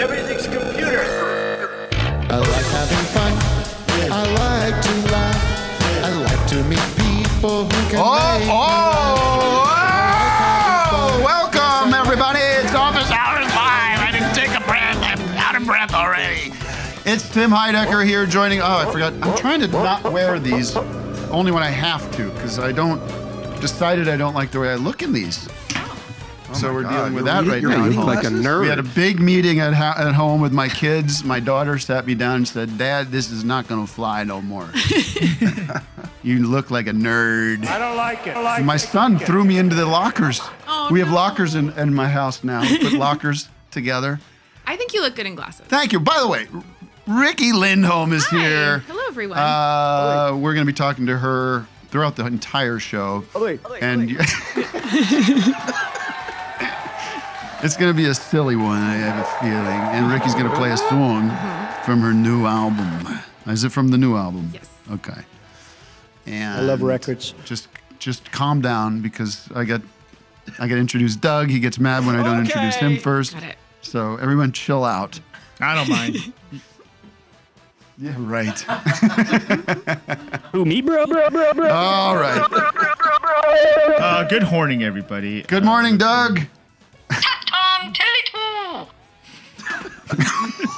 Everything's computer. I like having fun. I like to laugh. I like to meet people who can make me laugh. Welcome, everybody. It's Office Hours Live. I didn't take a breath. I'm out of breath already. It's Tim Heidecker here joining. Oh, I forgot. I'm trying to not wear these only when I have to because I decided I don't like the way I look in these. So we're dealing with that right now. Like a nerd. We had a big meeting at home with my kids. My daughter sat me down and said, "Dad, this is not going to fly no more. You look like a nerd." I don't like it. My son threw me into the lockers. Oh, we have lockers in my house now. We put lockers together. I think you look good in glasses. Thank you. By the way, Riki Lindhome is here. Hello, everyone. We're going to be talking to her throughout the entire show. And it's going to be a silly one, I have a feeling. And Ricky's going to play a song from her new album. Is it from the new album? Yes. Okay. And I love records. Just calm down because I got to introduce Doug. He gets mad when I don't introduce him first. Got it. So everyone chill out. I don't mind. Yeah, right. Who, me, bro? All right. Good morning, everybody. Good morning, Doug. Tom, Tele2.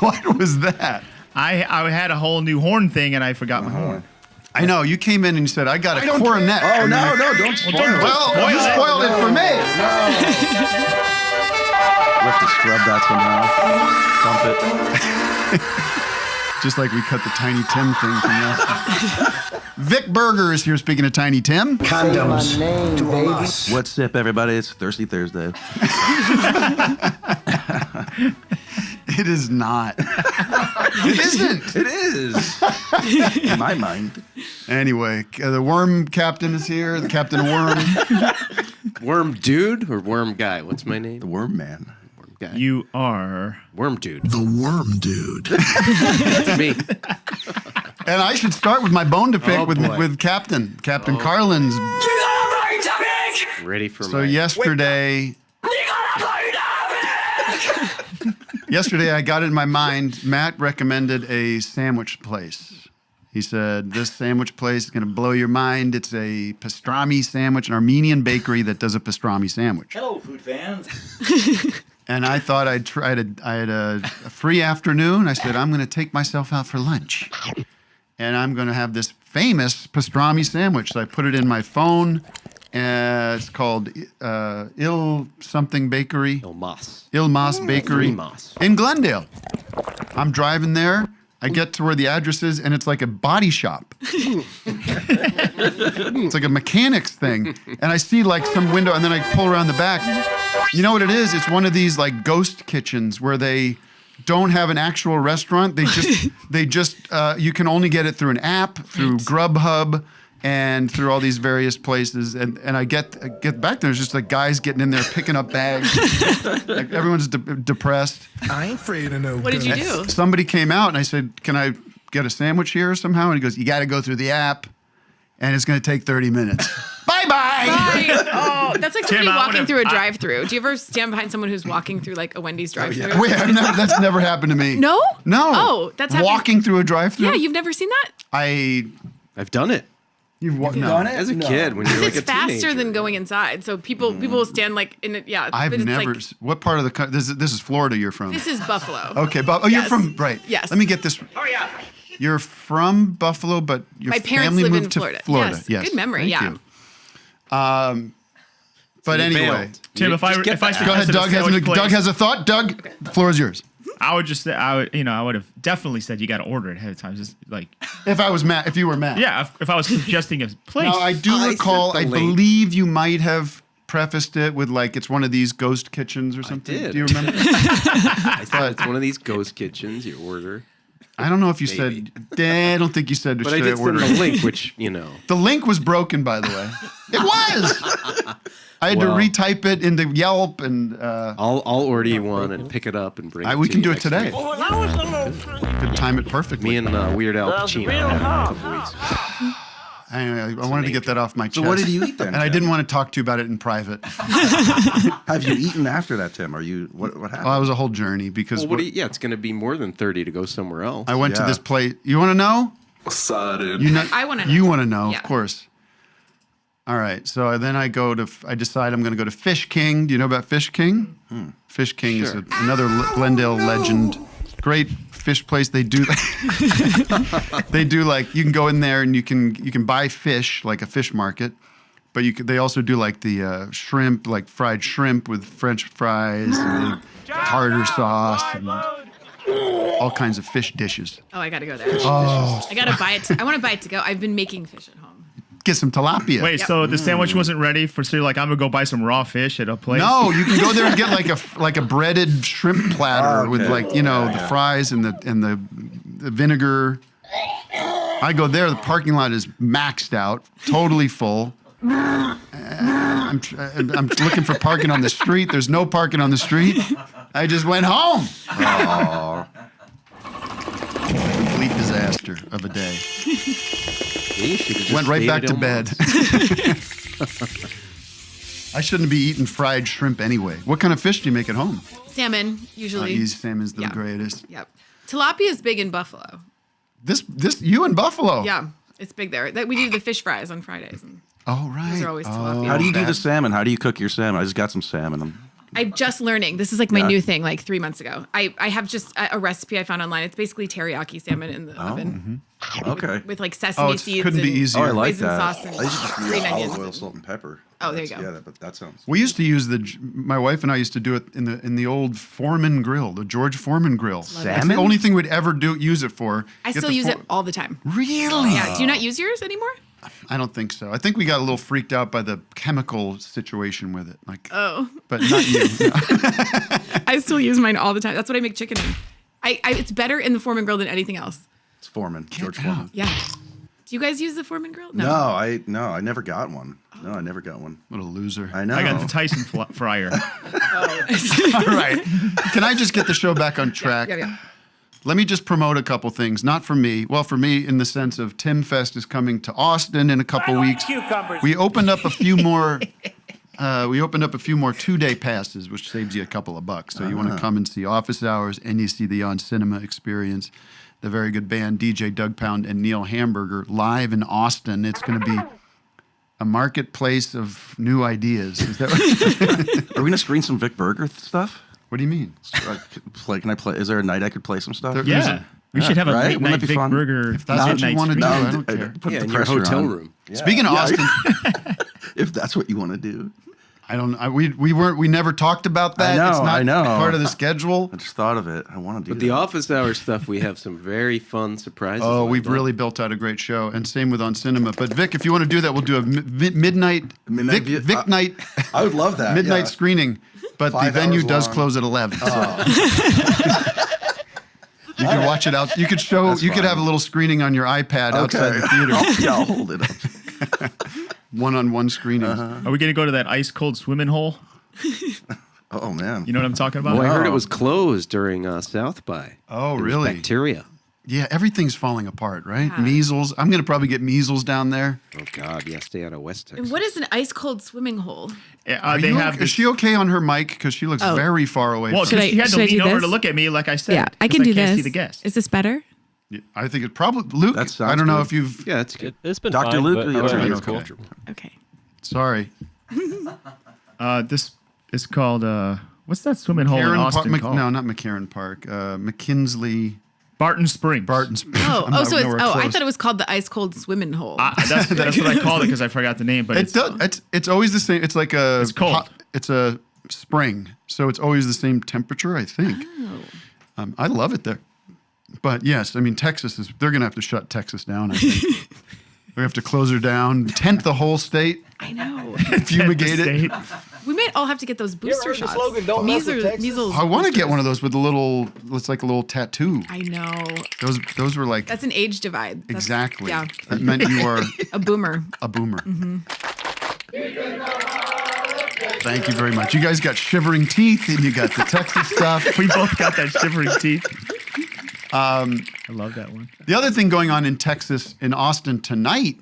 What was that? I had a whole new horn thing, and I forgot my horn. I know. You came in and you said, I got a cornet. Oh, no, don't spoil it. Well, you spoiled it for me. We have to scrub that somehow. Dump it. Just like we cut the Tiny Tim thing from yesterday. Vic Berger is here speaking of Tiny Tim. Condoms. What's up, everybody? It's Thirsty Thursday. It is not. It isn't. It is. In my mind. Anyway, the Worm Captain is here. The Captain Worm. Worm dude or worm guy? What's my name? The Worm Man. Worm guy. You are... Worm dude. The Worm Dude. That's me. And I should start with my bone to pick Oh, with boy. Captain Carlin's. Ready for So my... yesterday... Yesterday, I got it in my mind. Matt recommended a sandwich place. He said, this sandwich place is going to blow your mind. It's a pastrami sandwich, an Armenian bakery that does a pastrami sandwich. Hello, food fans. And I thought I had a free afternoon. I said, I'm going to take myself out for lunch. And I'm going to have this famous pastrami sandwich. So I put it in my phone. It's called Il Something Bakery. Ilmas Bakery Ilmas. in Glendale. I'm driving there. I get to where the address is, and it's like a body shop. It's like a mechanics thing. And I see like some window, and then I pull around the back. You know what it is? It's one of these like ghost kitchens where they don't have an actual restaurant. They just you can only get it through an app, through Grubhub, and through all these various places. And I get back there, there's just like guys getting in there picking up bags. Like everyone's depressed. I ain't afraid of no What did you do? Somebody came out and I said, can I get a sandwich here somehow? And he goes, you got to go through the app and it's going to take 30 minutes. Bye-bye. Right. Oh, that's like somebody Tim, I walking would've- through a drive-through. Do you ever stand behind someone who's walking through like a Wendy's drive-through? Wait, that's never happened to me. No? No. Oh, that's happened. Walking through a drive-through? Yeah, you've never seen that? I've done it. You've Done no. it? As a kid, when you're like It's a faster teenager. than going inside. So people will stand like in it. Yeah. I've but it's never. Like, What part of the country? This is Florida you're from. this is Buffalo. Okay, but you're Yes. from, right. Yes. Let me get this. Hurry up. You're from Buffalo, but your My parents family live moved in to Florida. Florida. Yes. Good memory, Thank yeah. you. But You anyway. bailed. Tim, You if I just get suggested the Go ahead, a Doug. sandwich place, Doug has a thought. Doug, the floor is yours. I would just say, I would have definitely said you got to order it ahead of time. Just like, If I was Matt, if you were Matt. yeah, if I was suggesting a place. Now, I do I recall, sent I the link. believe you might have prefaced it with like, it's one of these ghost kitchens or something. did. Do you remember? I thought it's one of these ghost kitchens you order. I don't know if you Maybe. said, I don't think you said, But I should did send order the it? link, which, you know. The link was broken, by the way. It was! I had Well. to retype it into Yelp and I'll order you one and pick it up and bring it we to can you do it next today. week. Oh, that was the low. Could time it perfectly. Me and Weird Al That's Pacino real had it a hot. couple weeks ago. I wanted to get that off my chest. So what did you eat then? And I didn't want to talk to you about it in private. Have you eaten after that, Tim? Are you what happened? Well, it was a whole journey because Well, it's going to be more than 30 to go somewhere else. I went to Yeah. this place. You want to know? Excited. I want to know. You want to know, Yeah. of course. All right. So then I decide I'm going to go to Fish King. Do you know about Fish King? Fish King is Sure. another Glendale legend. Great fish place. They do like you can go in there and you can buy fish like a fish market, but they also do like the shrimp, like fried shrimp with French fries and tartar sauce and all kinds of fish dishes. Oh, I got to go there. I got to buy it. I want to buy it to go. I've been making fish at home. Get some tilapia. Wait, so the sandwich wasn't ready so you're like, I'm gonna go buy some raw fish at a place? No, you can go there and get like a breaded shrimp platter with the fries and the vinegar. I go there. The parking lot is maxed out, totally full. I'm looking for parking on the street. There's no parking on the street. I just went home. Oh. Complete disaster of a day. You should have just Went right stayed back at to home. bed. I shouldn't be eating fried shrimp anyway. What kind of fish do you make at home? Salmon, usually. Easy salmon's the Yeah. greatest. Yep. Tilapia is big in Buffalo. This you in Buffalo? Yeah, it's big there. We do the fish fries on Fridays. And Oh right. Those are always tilapia. How do you do the salmon? How do you cook your salmon? I just got some salmon. I'm just learning. This is like my new thing, like 3 months ago. I have just a recipe I found online. It's basically teriyaki salmon in the oven Okay. with like sesame It seeds. couldn't be and easier. Oh, I like raisin that. sauce and I used to just green use onions. olive oil, salt, and pepper. Oh, there you go. Yeah, but that sounds. We used to use my wife and I used to do it in the old Foreman grill, the George Foreman grill. That's the Salmon? only thing we'd ever use it for. I Get still the use it all the time. Really? Yeah. Do you not use yours anymore? I don't think so. I think we got a little freaked out by the chemical situation with it. Like, Oh. but not you. No. I still use mine all the time. That's what I make chicken in. It's better in the Foreman grill than anything else. It's Foreman, George out. Foreman. Yeah. Do you guys use the Foreman grill? No, I never got one. No, I never got one. What a loser. I know. I got the Tyson fryer. All right. Can I just get the show back on track? Yeah. Let me just promote a couple things. Not for me. Well, for me, in the sense of Tim Fest is coming to Austin in a couple weeks. Cucumbers. We opened up a few more. We opened up a few more 2-day passes, which saves you a couple of bucks. So you want to come and see Office Hours, and you see the On Cinema experience. The very good band DJ Douggpound and Neil Hamburger live in Austin. It's going to be a marketplace of new ideas. Is that right? Are we gonna screen some Vic Berger stuff? What do you mean? Can I play? Is there a night I could play some stuff? Yeah. We should have a Right? late Wouldn't night that be Vic fun? Burger. If that's what you midnight want to do, screening. I don't care. Put Yeah, the in your pressure hotel on. room. Speaking of Austin, If that's what you want to do. we never talked about that. I know, It's not I know. part of the schedule. I just thought of it. I want to do But that. the office hour stuff, we have some very fun surprises. Oh, lined we've up. really built out a great show, and same with On Cinema. But Vic, if you want to do that, we'll do a midnight Midnight view- Vic night I would love that. midnight yeah. screening. But 5 the venue hours does long. close at 11. So. You can watch it out. You could show. That's you could fine. have a little screening on your iPad outside the theater. Yeah, I'll hold it up. One-on-one screenings. Are we gonna go to that ice cold swimming hole? Oh man. You know what I'm talking about? Well, I heard it Wow. was closed during South by. Oh, There was really? Bacteria. Yeah, everything's falling apart, right? Yeah. Measles. I'm gonna probably get measles down there. Oh God, yeah, stay out of West Texas. And what is an ice cold swimming hole? They Are have you this. okay? Is she okay on her mic? Because she looks Oh. very far away. Well, from Should she had to should I lean do over this? to look at me, like I said. Yeah, I 'cause can do can't this. see the guest. Is this better? I think it probably Luke. That sounds I don't know good. if you've. Yeah, it's good. It's been Dr. fine, Luke, but are you however okay? you're Okay. comfortable. Okay. Sorry. This is called what's that swimming hole in Karen Austin Park, called? no, not McCarran Park. McKinsley. Barton Springs. Barton's. Oh, so it's I thought it was called the ice cold swimming hole. That's what I called it because I forgot the name. But It's always the same. It's like a. It's cold. It's a spring, so it's always the same temperature. I think. I love it there, but yes, I mean Texas is. They're gonna have to shut Texas down. I think. We have to close her down, tent the whole state, I know. fumigate it. We might all have to get those booster heard the shots. slogan, "Don't mess with Texas"? Measles. I want to get boosters. one of those with a little. It's like a little tattoo. I know. Those were like That's an age divide. That's- exactly. Yeah. That meant you are A boomer. a boomer. Thank you very much. You guys got shivering teeth, and you got the Texas stuff. we both got that shivering teeth. I love that one. The other thing going on in Texas, in Austin tonight,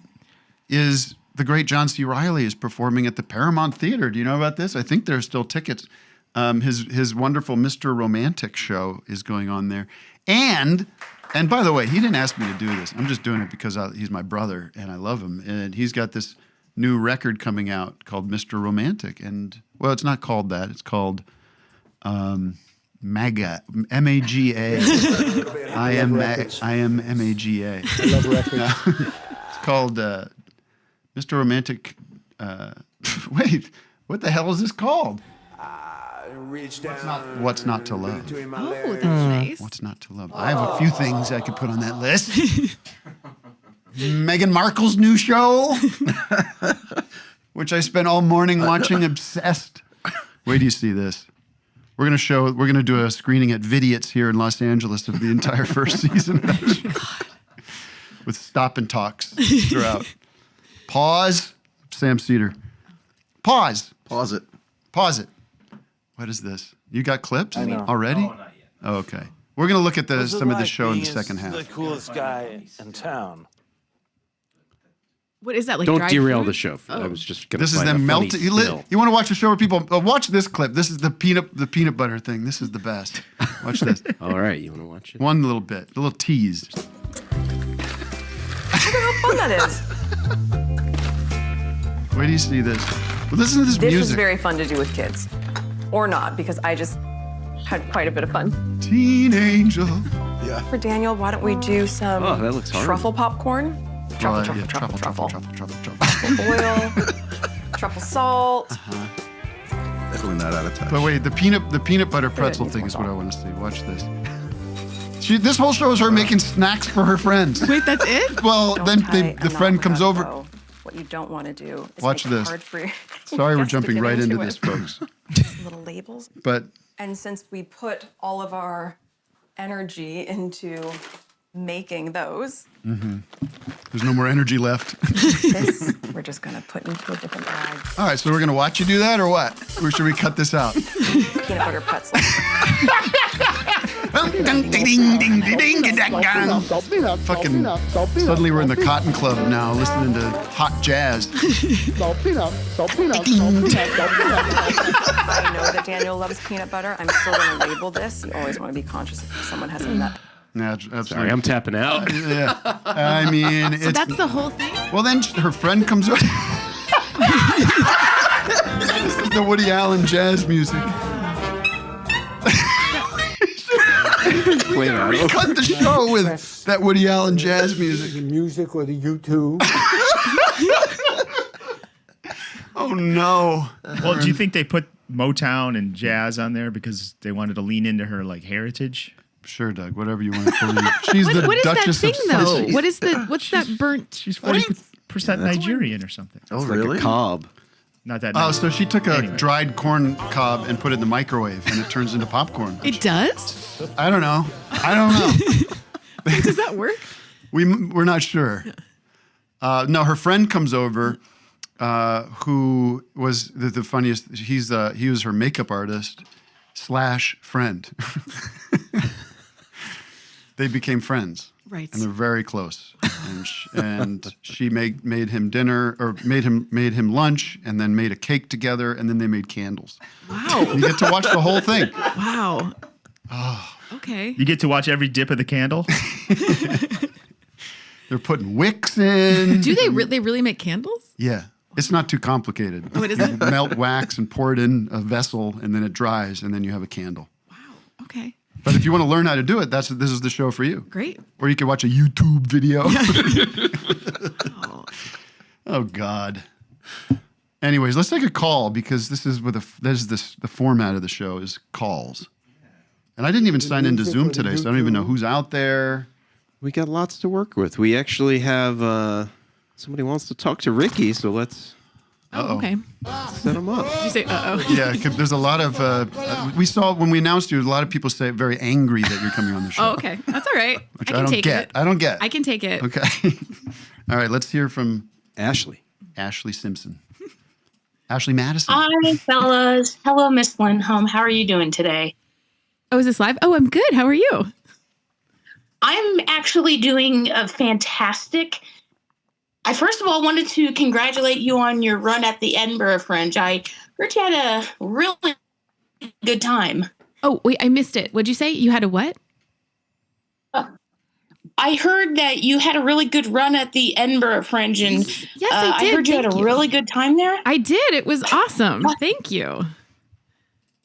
is the great John C. Reilly is performing at the Paramount Theater. Do you know about this? I think there are still tickets. His wonderful Mr. Romantic show is going on there. And by the way, he didn't ask me to do this. I'm just doing it because he's my brother and I love him. And he's got this new record coming out called Mr. Romantic. And, well, it's not called that. It's called MAGA, M-A-G-A. I am M-A-G-A. I love records. It's called Mr. Romantic. Wait, what the hell is this called? What's not to love? Oh, that's nice. What's not to love? I have a few things I could put on that list. Meghan Markle's new show, which I spent all morning watching, obsessed. Wait till you see this. We're gonna do a screening at Vidiots here in Los Angeles of the entire first season with stop and talks throughout. Pause. Sam Cedar. Pause. Pause it. Pause it. What is this? You got clips already? Oh, not yet. Oh, okay. We're gonna look at some of the show in the second half. The coolest guy in town. What is that, like Don't dried derail fruit? the show. I was just going to This is them melting. You want to watch a show where people watch this clip? This is the peanut butter thing. This is the best. Watch this. All right, you want to watch it? One little bit, a little tease. Look at how fun that is. Wait till you see this. Well, listen to this This music. is very fun to do with kids. Or not, because I just had quite a bit of fun. Teen Angel. For Daniel, why don't we do some Oh, that looks hard. truffle popcorn? Truffle oil, truffle salt. Definitely not out of touch. But wait, the peanut butter pretzel needs thing more is what I salt. want to see. Watch this. This whole show is her making snacks for her friends. Wait, that's it? Well, Don't then tie the a friend knot comes with over. that, though. What you don't want to do is Watch make it this. hard for your Sorry, we're guests to jumping get right into it. this, folks. Little labels. But And since we put all of our energy into making those, there's no more energy left. this we're just gonna put into a different bag. All right, so we're gonna watch you do that, or what? Or should we cut this out? Peanut butter pretzel. Fucking suddenly we're in the Cotton Club now, listening to hot jazz. I know that Daniel loves peanut butter. I'm still gonna label this. You always want to be conscious if someone has a nut. Yeah, absolutely. Sorry, I'm tapping out. Yeah, I mean, So it's that's the whole thing? well. Then her friend comes over. This is the Woody Allen jazz music. Play that. We cut the show with that Woody Allen jazz music. The music or the YouTube. Oh no! Well, do you think they put Motown and jazz on there because they wanted to lean into her like heritage? Sure, Doug. Whatever you want to believe. She's the What is that Duchess thing, of though? Sussex. What's that burnt? She's 40% Nigerian or something. Oh, Like really? a cob. Not that. Oh, so she took a Anyway. dried corn cob and put it in the microwave, and it turns into popcorn. It does? I don't know. Does that work? We're not sure. No, her friend comes over, who was the funniest. He was her makeup artist / friend. They became friends. Right. And they're very close. And she made him dinner, or made him lunch, and then made a cake together, and then they made candles. Wow. You get to watch the whole thing. Wow. Okay. You get to watch every dip of the candle. They're putting wicks in. Do they really make candles? Yeah. It's not too complicated. What is You it? melt wax and pour it in a vessel, and then it dries, and then you have a candle. Wow. Okay. But if you want to learn how to do it, this is the show for you. Great. Or you can watch a YouTube video. Oh. Oh God. Anyways, let's take a call because this is the format of the show is calls. And I didn't even sign into Zoom today, so I don't even know who's out there. We got lots to work with. We actually have somebody wants to talk to Riki, so let's Oh, okay. set him up. Did you say uh-oh? Yeah, 'cause there's a lot of we saw when we announced you, a lot of people say very angry that you're coming on the show. Oh, okay. That's all right. Which I can don't take get. it. I don't get. I can take it. Okay. All right, let's hear from Ashley. Ashley Simpson. Ashley Madison. Hi, fellas. Hello, Miss Lindhome. How are you doing today? Oh, is this live? Oh, I'm good. How are you? I'm actually doing fantastic. I first of all wanted to congratulate you on your run at the Edinburgh Fringe. I heard you had a really good time. Oh, wait, I missed it. What'd you say? You had a what? I heard that you had a really good run at the Edinburgh Fringe, and Yes, I did. I heard you had Thank a you. really good time there. I did. It was awesome. Thank you.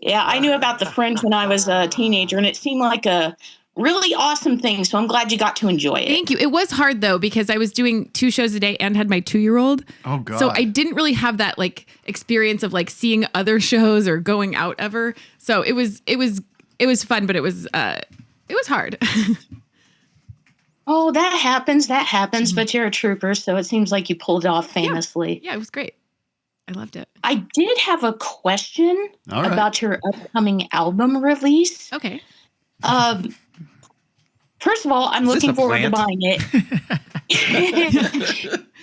Yeah, I knew about the Fringe when I was a teenager, and it seemed like a really awesome thing. So I'm glad you got to enjoy it. Thank you. It was hard though because I was doing 2 shows a day and had my 2-year-old. Oh God. So I didn't really have that like experience of like seeing other shows or going out ever. So it was fun, but it was hard. Oh, that happens. But you're a trooper, so it seems like you pulled it off famously. Yeah, it was great. I loved it. I did have a question All right. about your upcoming album release. Okay. First of all, I'm Is this looking a forward to plant? buying it.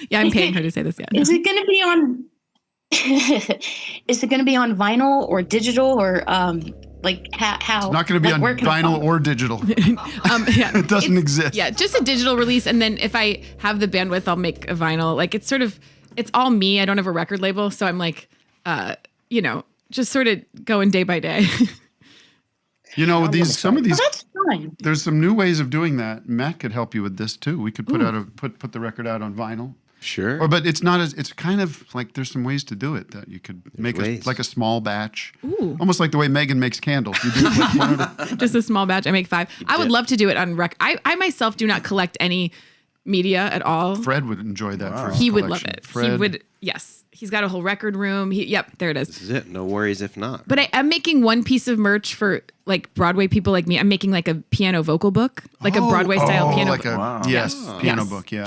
Yeah, I'm paying her to say this. Yeah. Is it going to be on? Is it going to be on vinyl or digital or like how? It's not going to be like, on where can I vinyl find it? or digital. Yeah, It doesn't it's- exist. Yeah, just a digital release, and then if I have the bandwidth, I'll make a vinyl. Like it's all me. I don't have a record label, so I'm like, just sort of going day by day. You know, some of Oh, these, that's fine. there's some new ways of doing that. Matt could help you with this too. We could put the record out on vinyl. Sure. But it's not as, it's kind of like there's some ways to do it that you could make ways. like a small batch. Ooh. Almost like the way Meghan makes candles. You do it like one at a, Just a small batch. I make 5. I would love to do it on record. I myself do not collect any media at all. Fred would enjoy that for his He would love collection. it. Fred, He would. Yes. He's got a whole record room. Yep, there it is. This is it. No worries if not. But I'm making one piece of merch for like Broadway people like me. I'm making like a piano vocal book, like a Broadway style piano like book. a, yes, piano Yes. book, yeah.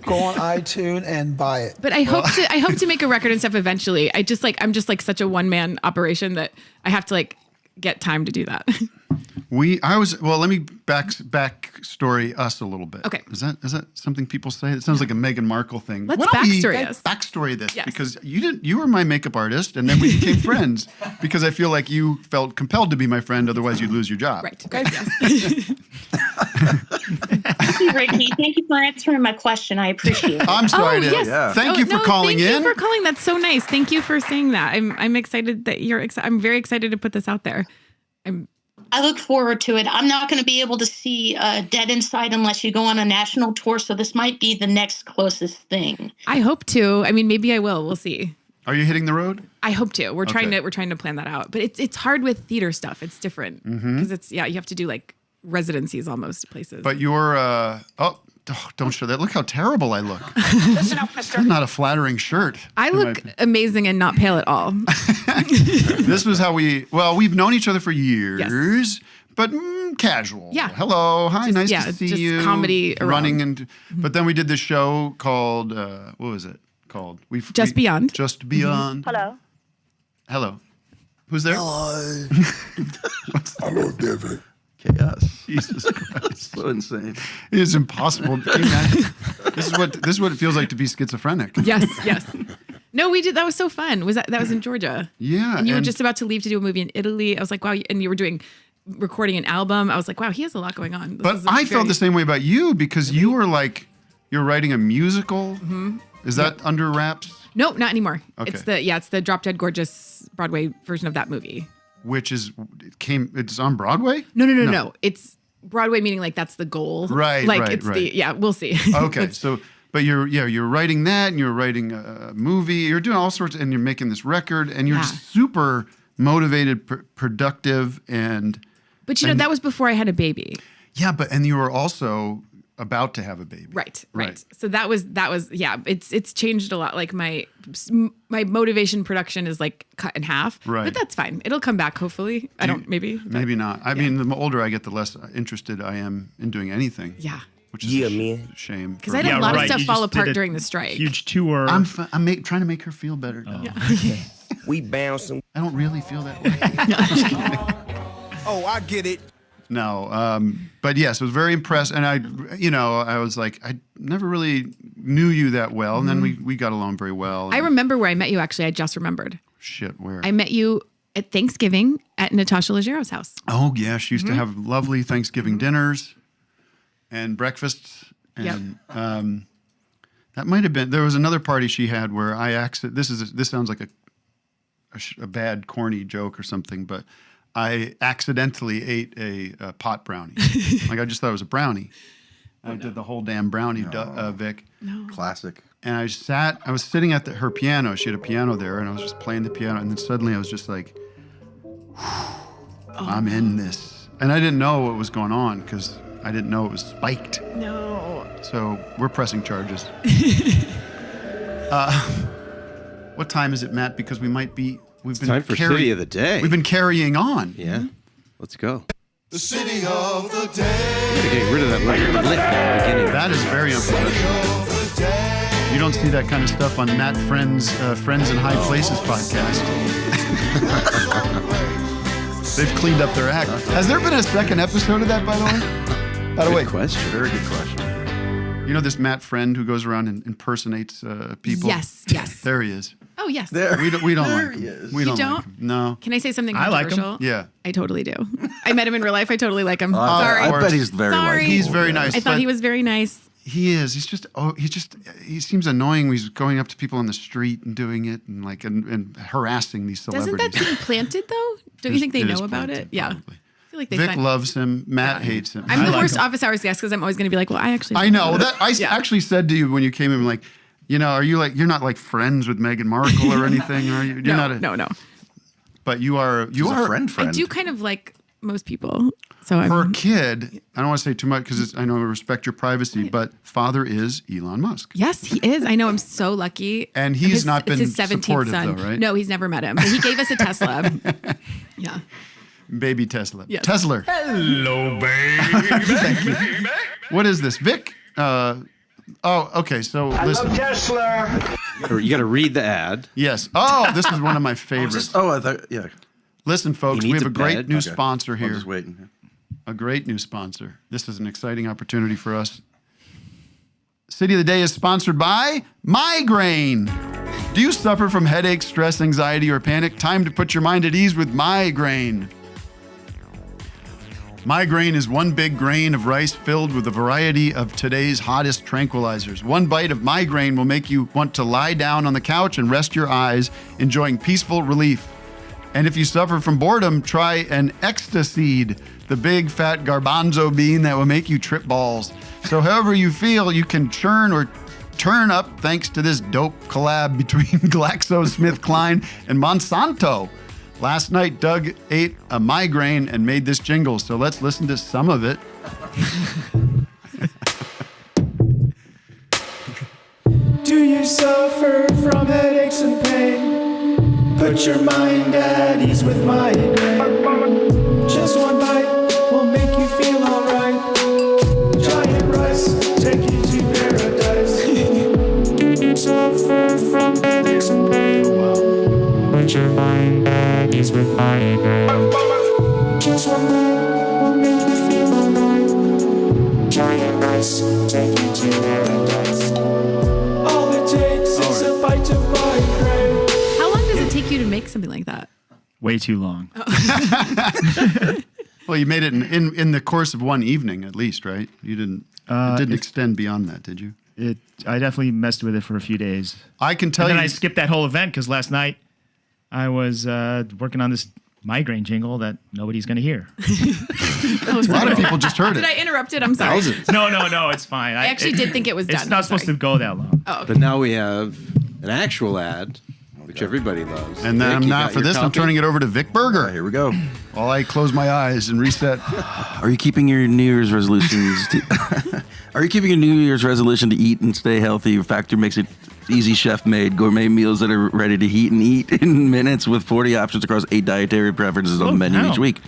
Go on iTunes and buy it. But I hope to make a record and stuff eventually. I'm just like such a one-man operation that I have to like get time to do that. Let me backstory us a little bit. Okay. Is that something people say? It sounds like a Meghan Markle thing. Let's Why don't we backstory us. Backstory this Yes. because you were my makeup artist and then we became friends because I feel like you felt compelled to be my friend, otherwise you'd lose your job. Right. Yes. Thank you, Ricky. Thank you for answering my question. I appreciate it. I'm sorry to yes. thank you for calling in. Thank you for calling. That's so nice. Thank you for saying that. I'm excited that you're excited. I'm very excited to put this out there. I look forward to it. I'm not going to be able to see Dead Inside unless you go on a national tour, so this might be the next closest thing. I hope to. I mean, maybe I will. We'll see. Are you hitting the road? I hope to. We're trying Okay. to plan that out. But it's hard with theater stuff. It's different because you have to do like residencies almost places. But you're don't show that. Look how terrible I look. Listen up, mister. That's not a flattering shirt. I look amazing and not pale at all. This was how we've known each other for years, but casual. Yeah. Hello. Hi. Nice to see just you. comedy around. Running and, but then we did this show called, what was it called? Just Beyond. Just Beyond. Hello. Hello. Who's there? Hello. Hello, David. Chaos. Jesus Christ. So insane. It is impossible. Can you imagine? This is what it feels like to be schizophrenic. Yes. No, we did. That was so fun. That was in Georgia? Yeah. And you were just about to leave to do a movie in Italy. I was like, wow. And you were recording an album. I was like, wow, he has a lot going on. But I felt the same way about you because you were like, you're writing a musical. Mm-hmm. Is that under wraps? Nope, not anymore. Okay. It's the Drop Dead Gorgeous Broadway version of that movie. Which it's on Broadway? No. It's Broadway, meaning like that's the goal. Right, Like right, it's right. we'll see. Okay, but you're writing that and you're writing a movie, you're doing all sorts and you're making this record and you're just super motivated, productive But that was before I had a baby. Yeah, and you were also about to have a baby. Right. So that was it's changed a lot. Like my motivation production is like cut in half. Right. But that's fine. It'll come back hopefully. Maybe not. I mean, the older I get, the less interested I am in doing anything. Yeah. Which is a shame. Because I had a lot of stuff fall apart during the strike. Huge tour. I'm trying to make her feel better. We bouncing. I don't really feel that way. Oh, I get it. No, but yes, I was very impressed, and I was like, I never really knew you that well, and then we got along very well. I remember where I met you. Actually, I just remembered. Shit, where? I met you at Thanksgiving at Natasha Leggero's house. Oh yeah, she used to have lovely Thanksgiving dinners and breakfasts And that might have been. There was another party she had where this sounds like a bad, corny joke or something, but I accidentally ate a pot brownie. Like I just thought it was a brownie. I did the whole damn brownie, Vic. No. Classic. And I was sitting at her piano. She had a piano there, and I was just playing the piano. And then suddenly I was just like, I'm in this. And I didn't know what was going on because I didn't know it was spiked. No. So we're pressing charges. What time is it, Matt? Because we've been Time for City of the Day. We've been carrying on. Yeah. Let's go. The city of the day. Gotta get rid of that light at the beginning. That is very unprofessional. You don't see that kind of stuff on Matt Friends in High Places podcast. They've cleaned up their act. Has there been a second episode of that, by the way? By the way, Question. Very good question. you know this Matt Friend who goes around and impersonates people? Yes. There he is. Oh, yes. There. We don't There like he him. is. We don't You like don't? him. No. Can I say something I like him. controversial? Yeah. I totally do. I met him in real life. I totally like him. I Sorry. bet he's very Sorry. likable. He's very nice. I thought but he was very nice. He is. He seems annoying when he's going up to people on the street and doing it and harassing these Doesn't celebrities. that seem planted, though? Don't you think they It know is about planted, it? Yeah. probably. I feel like they Vic find- loves him. Matt hates him. I'm the like worst him. office hours guest because I'm always going to be like, well, I actually. I know. I Yeah. actually said to you when you came in, like, you know, are you like, you're not like friends with Meghan Markle or anything, are you? You're No. But you are. He's a friend. I do kind of like most people. So I'm. Her kid, I don't want to say too much because I know I respect your privacy, but father is Elon Musk. Yes, he is. I know. I'm so lucky. And he's not been it's his 17th supportive, son. though, right? No, he's never met him. But he gave us a Tesla. Yeah. Baby Tesla. Yes. Tesla. Hello, baby. What is this? Vic? Okay. So listen. Tesla. You got to read the ad. Yes. Oh, this is one of my favorites. I thought, yeah. Listen, folks, He we needs have a a great bed. new Okay. sponsor I'm here. just waiting. A great new sponsor. This is an exciting opportunity for us. City of the Day is sponsored by Migraine. Do you suffer from headache, stress, anxiety, or panic? Time to put your mind at ease with Migraine. Migraine is one big grain of rice filled with a variety of today's hottest tranquilizers. One bite of Migraine will make you want to lie down on the couch and rest your eyes, enjoying peaceful relief. And if you suffer from boredom, try an Ecstasy, the big fat garbanzo bean that will make you trip balls. So however you feel, you can churn or turn up thanks to this dope collab between GlaxoSmithKline and Monsanto. Last night, Doug ate a migraine and made this jingle, so let's listen to some of it. Do you suffer from headaches and pain? Put your mind at ease with migraine. Just one bite will make you feel alright. Giant rice, take you to paradise. You suffer from headaches and pain. Put your mind at ease with migraine. Just one bite will make you feel alright. Giant rice, take you to paradise. All it takes is a bite of migraine. How long does it take you to make something like that? Way too long. Well, you made it in the course of one evening, at least, right? You didn't. It didn't extend beyond that, did you? I definitely messed with it for a few days. I can tell And you. then I skipped that whole event because last night I was working on this migraine jingle that nobody's going to hear. A lot of people just heard Did I it. interrupt it? I'm sorry. No, it's fine. I actually did think it was done. It's not supposed to go that long. Oh, okay. But now we have an actual ad, which everybody loves. And then Vic, I'm you not got for your this. I'm copy? turning it over to Vic Berger. Here we go. While I close my eyes and reset. Are you keeping your New Year's resolutions? Are you keeping your New Year's resolution to eat and stay healthy? Factor makes it easy, chef-made gourmet meals that are ready to heat and eat in minutes with 40 options across 8 dietary preferences on the menu wow. each week.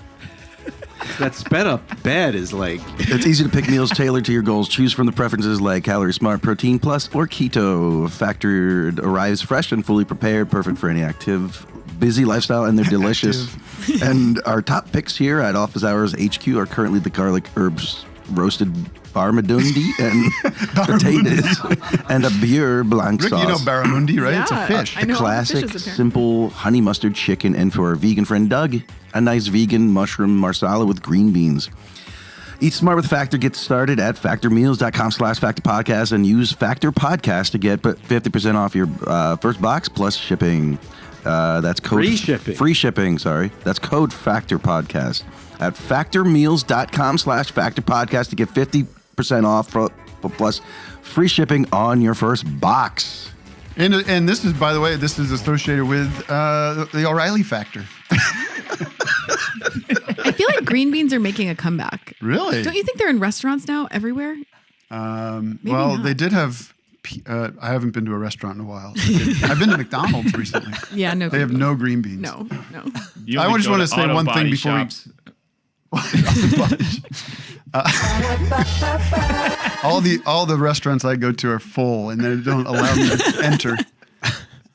That sped up bed is like. It's easy to pick meals tailored to your goals. Choose from the preferences like Calorie Smart, Protein Plus, or Keto. Factor arrives fresh and fully prepared, perfect for any active, busy lifestyle, and they're delicious. And our top picks here at Office Hours HQ are currently the garlic herbs roasted barramundi and potatoes and a beurre blanc Rick, sauce. you know barramundi, right? It's a Yeah. fish. I know all the Classic, fishes, apparently. simple honey mustard chicken, and for our vegan friend Doug, a nice vegan mushroom marsala with green beans. Eat Smart with Factor. Get started at factormeals.com/factorpodcast and use Factor Podcast to get 50% off your first box plus shipping. That's code Free shipping. Free shipping, sorry. That's code Factor Podcast at factormeals.com/factorpodcast to get 50% off plus free shipping on your first box. And this is, by the way, this is associated with the O'Reilly factor. I feel like green beans are making a comeback. Really? Don't you think they're in restaurants now everywhere? Well, not. they did have. I haven't been to a restaurant in a while. I've been to McDonald's recently. Yeah, no. They have no green beans. No. I just want to say one thing before we. All the restaurants I go to are full, and they don't allow me to enter.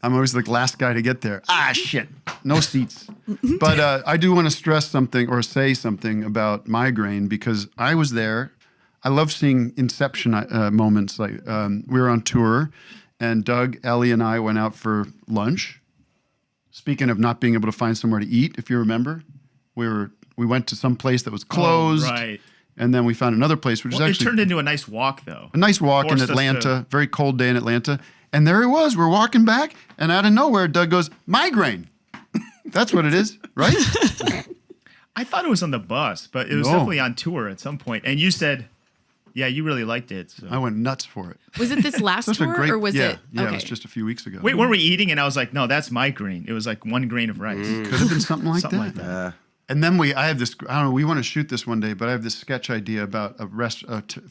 I'm always the last guy to get there. Shit, no seats. But I do want to stress something or say something about migraine because I was there. I love seeing inception moments. Like we were on tour, and Doug, Ellie, and I went out for lunch. Speaking of not being able to find somewhere to eat, if you remember, we went to some place that was closed. Oh, right. And then we found another place, which is actually... It turned into a nice walk, though. A nice walk in Atlanta. Very cold day in Atlanta. And there it was. We're walking back, and out of nowhere, Doug goes, migraine. That's what it is, right? I thought it was on the bus, but it was definitely on tour at some point. And you said, yeah, you really liked it. So. I went nuts for it. Was it this last tour, or was it... Yeah, okay. It was just a few weeks ago. Wait, weren't we eating? And I was like, no, that's my grain. It was like 1 grain of rice. Could have been something like that. And then I have this, I don't know, we want to shoot this one day, but I have this sketch idea about a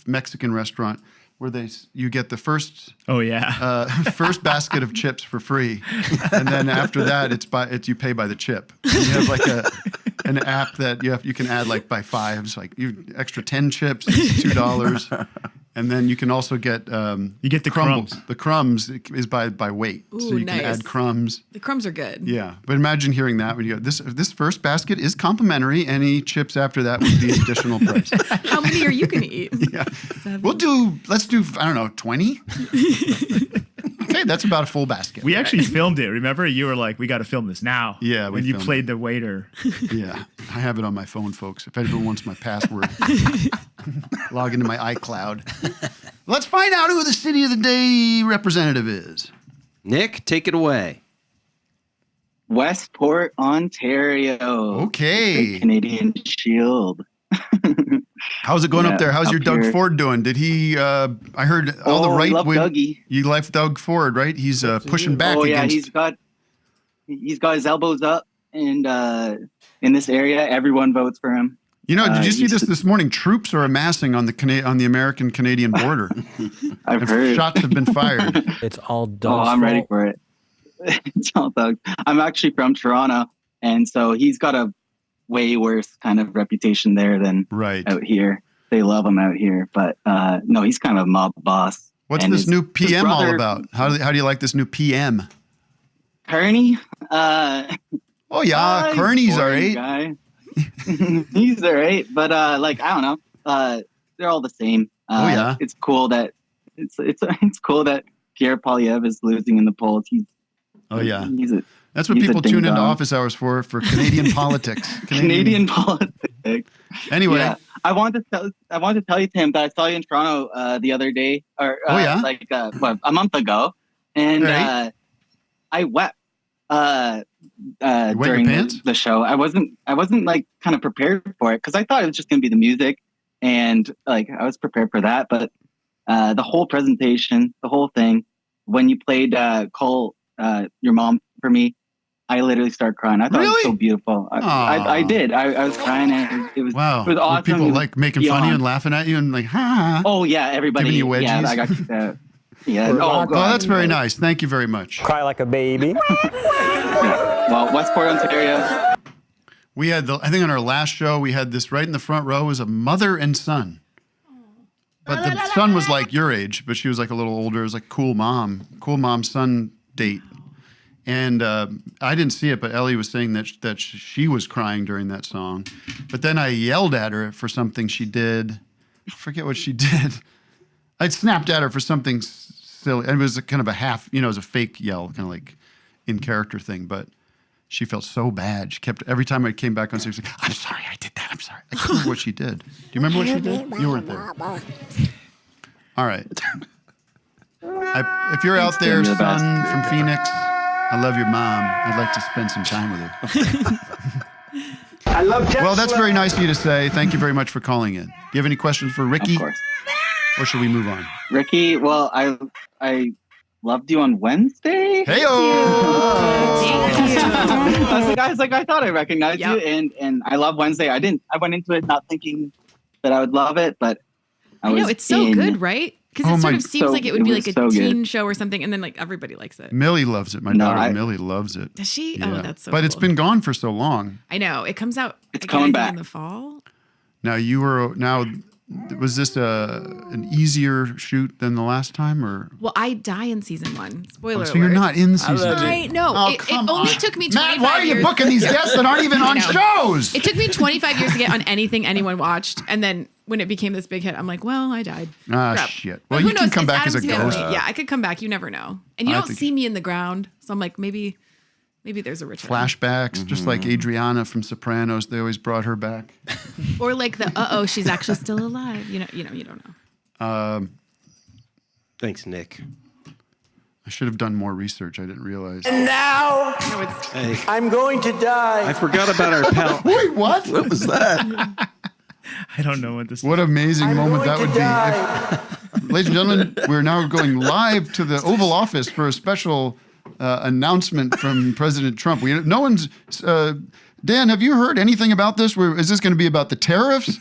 Mexican restaurant where you get the first first basket of chips for free, and then after that you pay by the chip. And you have like an app that you can add like by fives, like extra 10 chips, $2. And then you can also get you get the crumbles. crumbs. The crumbs is by weight, Ooh, so you can add crumbs. The crumbs are good. Yeah, but imagine hearing that when you go, this first basket is complimentary. Any chips after that would be additional price. How many are you going to eat? Yeah, let's do I don't know 20. Okay, that's about a full basket. We actually filmed it. Remember, you were like, "We got to film this now." Yeah, when you played the waiter. Yeah, I have it on my phone, folks. If anyone wants my password, log into my iCloud. Let's find out who the City of the Day representative is. Nick, take it away. Westport, Ontario. Okay. The Canadian Shield. How's it going up there? How's your Doug here. Ford doing? Did he? I heard all the right love Dougie. You left Doug Ford, right? He's pushing back. Oh yeah, against... he's got his elbows up, and in this area, everyone votes for him. You know, did you see this morning? Troops are amassing on the American-Canadian border. I've heard. Shots have been fired. It's all Doug's I'm ready for it. It's all Doug. I'm actually from Toronto, and so he's got a way worse kind of reputation there than out here. They love him out here, but no, he's kind of a mob boss. What's this new PM all about? How do you like this new PM? Kearney? Oh yeah, Kearney's all right. Guy. He's all right, but like I don't know. They're all the same. Oh yeah, it's cool that it's cool that Pierre Poilievre is losing in the polls. That's what people tune into office hours for Canadian politics. Canadian politics. Anyway, yeah. I wanted to tell you, Tim, that I saw you in Toronto the other day, or like a month ago, and I wept during the show. I wasn't like kind of prepared for it because I thought it was just going to be the music, and like I was prepared for that, but the whole presentation, the whole thing, when you played "Call Your Mom" for me, I literally started crying. I thought it was so beautiful. I did. I was crying, and it was awesome. Were people like making fun of you and laughing at you and like, ha? Oh yeah, everybody. Giving you wedgies. Yeah, I got yeah. Oh, that's very nice. Thank you very much. Cry like a baby. Well, Westport, Ontario. We had I think on our last show we had this right in the front row was a mother and son. But the son was like your age, but she was like a little older. It was like cool mom son date. And I didn't see it, but Ellie was saying that she was crying during that song. But then I yelled at her for something she did. I forget what she did. I snapped at her for something silly. And it was kind of a half, it was a fake yell, kind of like in character thing. But she felt so bad. She kept, every time I came back on stage, she was like, I'm sorry I did that. I'm sorry. I can't remember what she did. Do you remember what she did? You weren't there. All right. If you're out there, son from Phoenix, I love your mom. I'd like to spend some time with her. I love Tesla. Well, that's very nice of you to say. Thank you very much for calling in. Do you have any questions for Riki? Of course. Or should we move on? Riki, well, I loved you on Wednesday. Hey-o! I was like, I thought I recognized you, and I love Wednesday. I went into it not thinking that I would love it, but I know it's so good, right? Because it sort of seems like it would be like a teen show or something, and then like everybody likes it. Millie loves it. My daughter Millie loves it. Does she? Yeah. Oh, that's so But cool. it's been gone for so long. I know. It comes out coming back in the fall. Was this an easier shoot than the last time, or? Well, I die in season 1. Spoiler alert. So you're not in season 2. I know. Oh, it come only on. took me 25 Matt, why are you years. booking these guests that aren't even on shows? It took me 25 years to get on anything anyone watched, and then when it became this big hit, I'm like, well, I died. Crap. Shit. But Well, who you can knows? come It's back as a Adam's family. ghost. Yeah, I could come back. You never know. And you I don't think- see me in the ground, so I'm like, maybe there's a return. Flashbacks, just like Adriana from Sopranos. They always brought her back. Or like the she's actually still alive. You don't know. Thanks, Nick. I should have done more research. I didn't realize. And now I'm going to die. I forgot about our pal. Wait, what? What was that? I don't know what this What an amazing moment that would die. be. Ladies and gentlemen, we're now going live to the Oval Office for a special announcement from President Trump. No one's. Dan, have you heard anything about this? Is this going to be about the tariffs?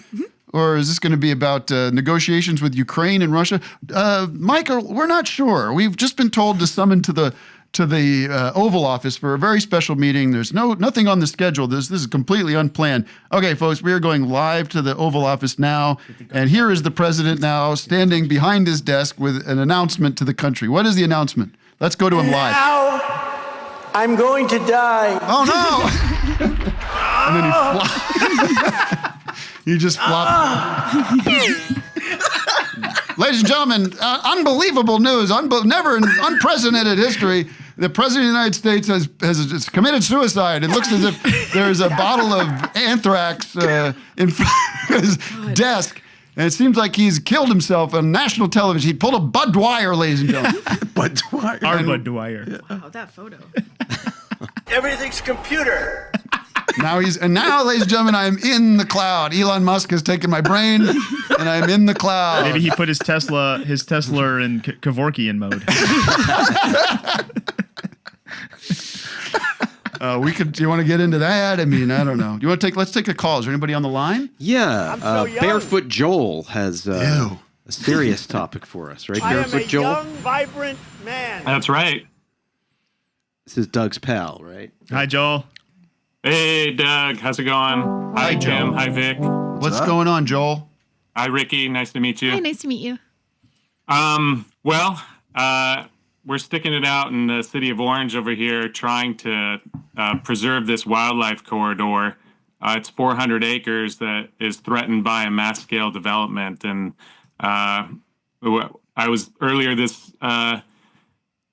Or is this going to be about negotiations with Ukraine and Russia? Michael, we're not sure. We've just been told to summon to the Oval Office for a very special meeting. There's nothing on the schedule. This is completely unplanned. Okay, folks, we are going live to the Oval Office now, and here is the president now standing behind his desk with an announcement to the country. What is the announcement? Let's go to him live. Now I'm going to die. Oh no! And then he flops. You just flop. Ladies and gentlemen, unbelievable news, never in unprecedented history. The President of the United States has committed suicide. It looks as if there's a bottle of anthrax in front of his desk. And it seems like he's killed himself on national television. He pulled a Bud Dwyer, ladies and gentlemen. Bud Dwyer. Our Bud Dwyer. Wow, that photo. Everything's computer. Now, ladies and gentlemen, I'm in the cloud. Elon Musk has taken my brain, and I'm in the cloud. Maybe he put his Tesla in Kevorkian mode. Do you want to get into that? I mean, I don't know. Let's take a call. Is there anybody on the line? Yeah, so young. Barefoot Joel has a serious topic for us, right? I am Barefoot a Joel. young, vibrant man. That's right. This is Doug's pal, right? Hi, Joel. Hey, Doug. How's it going? Hi, Tim. Hi, Vic. What's going on, Joel? Hi, Riki. Nice to meet you. Hi, nice to meet you. Well, we're sticking it out in the city of Orange over here, trying to preserve this wildlife corridor. It's 400 acres that is threatened by a mass-scale development. And I was earlier this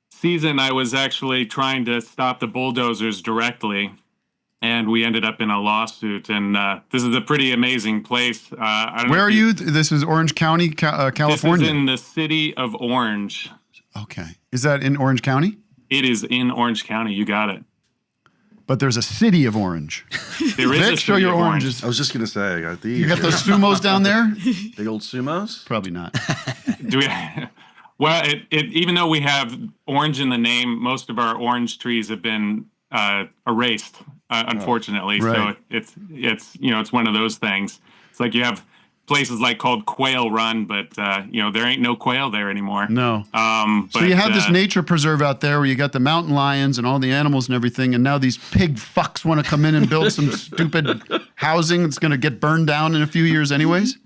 season, I was actually trying to stop the bulldozers directly. And we ended up in a lawsuit. And this is a pretty amazing place. I don't know Where if are you? This is Orange County, California. This is in the city of Orange. Okay. Is that in Orange County? It is in Orange County. You got it. But there's a city of Orange. There is Vic, a show city your of Orange. oranges. I was just going to say, I got these. You got those sumos down there? Big old sumos? Probably not. Do we? Well, even though we have orange in the name, most of our orange trees have been erased, unfortunately. Right. So it's one of those things. It's like you have places like called Quail Run, but there ain't no quail there anymore. No. But, So you have this nature preserve out there where you got the mountain lions and all the animals and everything, and now these pig fucks want to come in and build some stupid housing that's going to get burned down in a few years anyways?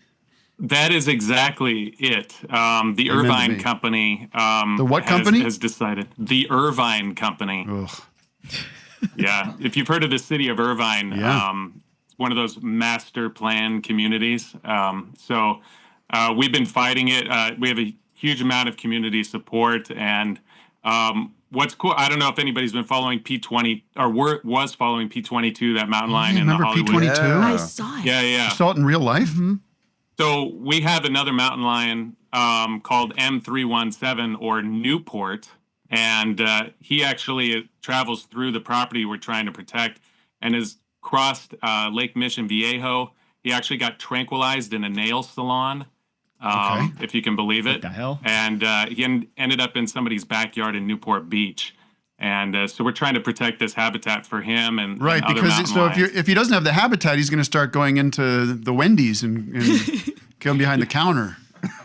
That is exactly it. The Irvine Company. The what company? Has decided. The Irvine Company. Ugh. Yeah. If you've heard of the city of Irvine, it's one of those master plan communities. So we've been fighting it. We have a huge amount of community support, and What's cool, I don't know if anybody's been following P20 or was following P22, that mountain lion in the Remember Hollywood. P22? I saw it. Yeah. You saw it in real life? So we have another mountain lion called M317 or Newport, and he actually travels through the property we're trying to protect and has crossed Lake Mission Viejo. He actually got tranquilized in a nail salon, if you can believe it. What the hell? And he ended up in somebody's backyard in Newport Beach. And so we're trying to protect this habitat for him and Right, and other because mountain so lions. if he doesn't have the habitat, he's going to start going into the Wendy's and going behind the counter,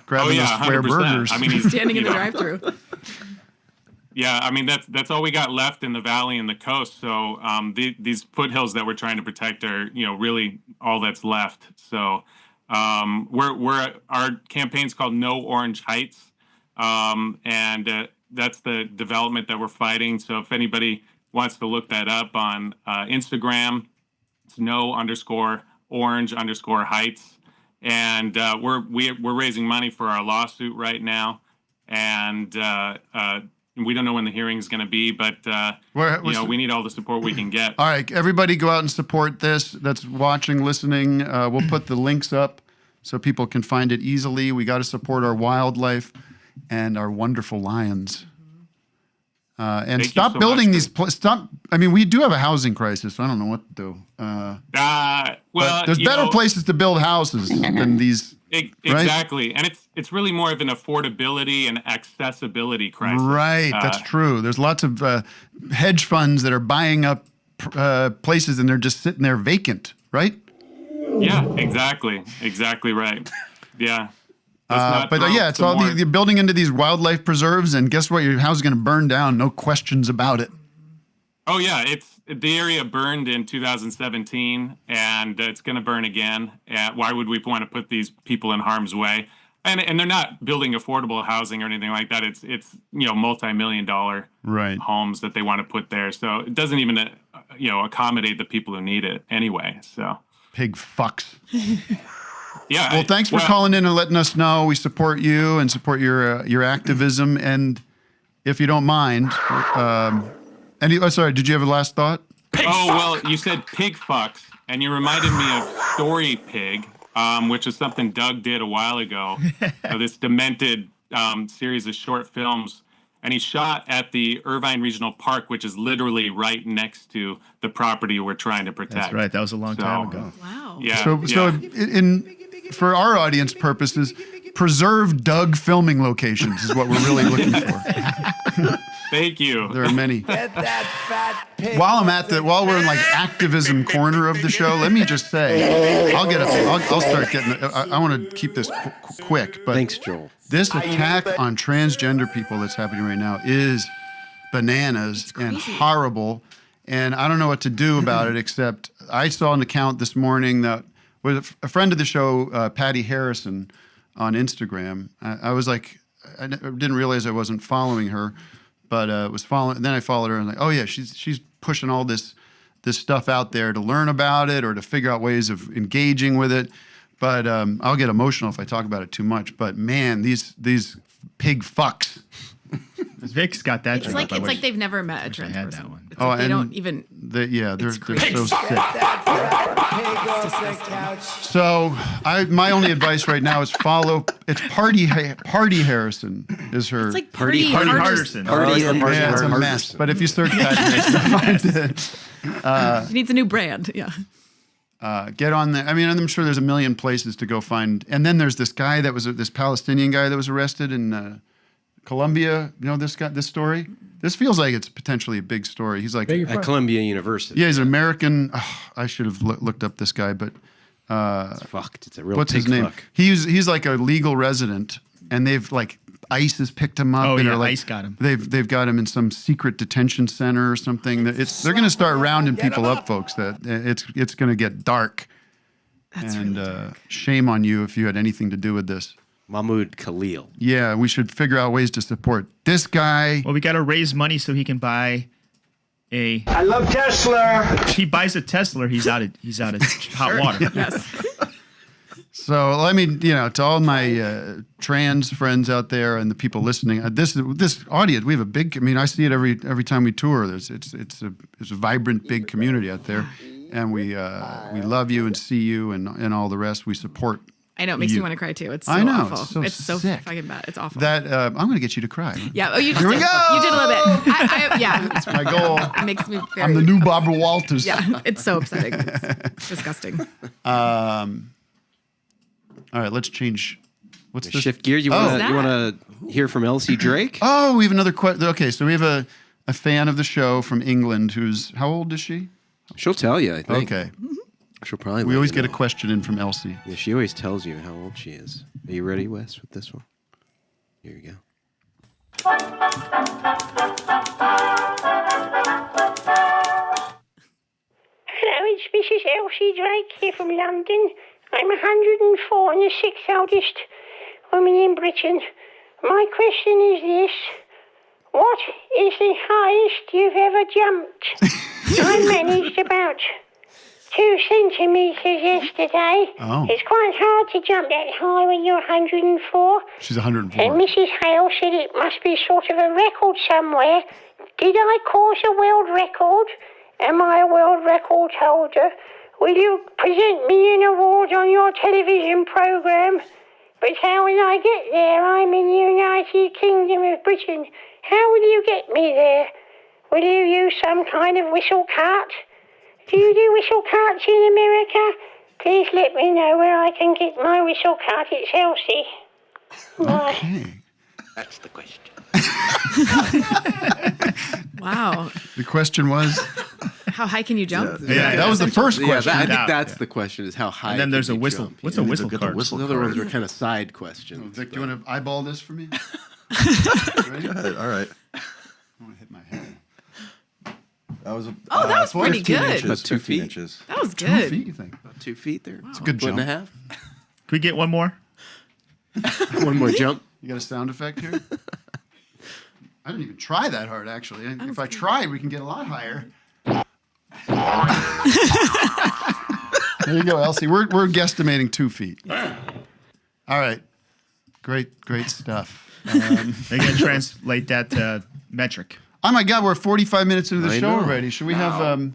grabbing those square 100%. burgers. I mean, he's Standing in the you know, drive-through. Yeah, I mean that's all we got left in the valley and the coast. So these foothills that we're trying to protect are really all that's left. So our campaign's called No Orange Heights, and that's the development that we're fighting. So if anybody wants to look that up on Instagram, it's no_orange_heights, and we're raising money for our lawsuit right now, and we don't know when the hearing is going to be, but we need all the support we can get. All right, everybody go out and support this. That's watching, listening. We'll put the links up so people can find it easily. We got to support our wildlife and our wonderful lions. And Thank you stop so building much. these. I mean, we do have a housing crisis. So I don't know what to do. Well, but there's better places to build houses than these. Right? Exactly, and it's really more of an affordability and accessibility crisis. Right, that's true. There's lots of hedge funds that are buying up places and they're just sitting there vacant, right? Yeah, exactly right. Yeah. It's all the building into these wildlife preserves, and guess what? Your house is going to burn down, no questions about it. Oh yeah, the area burned in 2017, and it's going to burn again. Why would we want to put these people in harm's way? And they're not building affordable housing or anything like that. It's multi-million-dollar homes that they want to put there. So it doesn't even accommodate the people who need it anyway. So pig fucks. Yeah. Well, thanks for calling in and letting us know. We support you and support your activism. And if you don't mind, sorry, did you have a last thought? Well, you said pig fucks, and you reminded me of Story Pig, which is something Doug did a while ago. This demented series of short films. And he shot at the Irvine Regional Park, which is literally right next to the property we're trying to protect. That's right. That was a long time ago. Wow. Yeah. So for our audience purposes, preserve Doug filming locations is what we're really looking for. Thank you. There are many. Get that fat pig. While we're in like activism corner of the show, let me just say, I'll start getting. I want to keep this quick, but thanks, Joel. This attack on transgender people that's happening right now is bananas and horrible, and I don't know what to do about it. Except I saw an account this morning that was a friend of the show, Patty Harrison, on Instagram. I was like, I didn't realize I wasn't following her. But was following. Then I followed her and like, oh yeah, she's pushing all this stuff out there to learn about it or to figure out ways of engaging with it. But I'll get emotional if I talk about it too much. But man, these pig fucks. Vic's got that. It's like they've never met a trans person. That one. It's like they don't even. They're so sick. That fat pig off the couch. So my only advice right now is follow. It's Party Harrison is her. It's like Party Hardison. Yeah, it's a mess. But if you search that, you'll find it. She needs a new brand. Yeah. Get on there. I mean, I'm sure there's a million places to go find. And then there's this guy that was this Palestinian guy that was arrested in Columbia. You know this story? This feels like it's potentially a big story. He's like at Columbia University. Yeah, he's an American. I should have looked up this guy, but it's fucked. It's a real what's his name? Fuck. He's like a legal resident, and they've like ICE has picked him up. Oh and yeah, like, ICE got him. They've got him in some secret detention center or something. They're going to start rounding people up, folks. That it's going to get dark. That's and really dark. Shame on you if you had anything to do with this. Mahmoud Khalil. Yeah, we should figure out ways to support this guy. Well, we got to raise money so he can buy a. I love Tesla. If he buys a Tesla, he's out of hot water. Yes. So let me, to all my trans friends out there and the people listening, this audience, we have a big. I mean, I see it every time we tour. It's a vibrant, big community out there, and we love you and see you and all the rest. We support. I know it makes me want to cry too. It's so I know, awful. it's so so sick. fucking bad. It's awful. That I'm going to get you to cry. Yeah. Oh, you just Here we did. go. You did a little bit. Yeah. That's my goal. It makes me very. I'm the new Barbara Walters. Yeah. It's so upsetting. It's disgusting. All right, let's change. What's this? Shift gear. You want to hear from Elsie Drake? Oh, we have another question. Okay, so we have a fan of the show from England who's, how old is she? She'll tell you, I think. Okay. She'll probably. We always get a question in from Elsie. Yeah, she always tells you how old she is. Are you ready, Wes, with this one? Here you go. Hello, it's Mrs. Elsie Drake here from London. I'm 104 and the sixth oldest woman in Britain. My question is this. What is the highest you've ever jumped? I managed about 2 centimetres yesterday. Oh. It's quite hard to jump that high when you're 104. She's 104. And Mrs. Hale said it must be sort of a record somewhere. Did I cause a world record? Am I a world record holder? Will you present me an award on your television programme? But how will I get there? I'm in the United Kingdom of Britain. How will you get me there? Will you use some kind of whistle cart? Do you do whistle carts in America? Please let me know where I can get my whistle cart. It's Elsie. Bye. Okay. That's the question. Wow. The question was? How high can you jump? Yeah, that was the first question. I think that's the question, is how high. And then there's can a you whistle. jump? What's a whistle card? The other ones were kind of side questions. Vic, do you want to eyeball this for me? Ready? Go ahead. All right. I want to hit my head. That was Oh, that was pretty 15 good. Inches, About 2 15 feet. inches. That was 2 good. feet, you think? About 2 feet there. It's a good Foot and a jump. half. Can we get one more? One more jump. You got a sound effect here? I didn't even try that hard, actually. If I tried, we can get a lot higher. There you go, Elsie. We're guesstimating 2 feet. All right. Great stuff. They can translate that to metric. Oh my God, we're 45 minutes into the I show know. already. Should we have?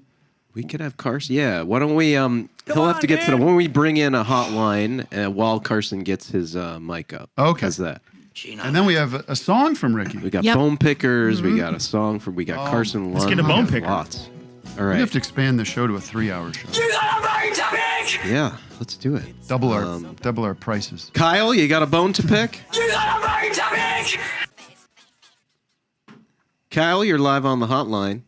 We could have Carson. Yeah. Why don't we? He'll have to get to the. When we bring in a hotline while Carson gets his mic up. Okay. How's that? And then we have a song from Ricky. We got bone pickers. We got a song from. We got Carson Lund. Let's get a bone picker. Lots. All We right. have to expand the show to a 3-hour show. You got a brain to pick! Yeah. Let's do it. Double our prices. Kyle, you got a bone to pick? You got a brain to pick! Kyle, you're live on the hotline.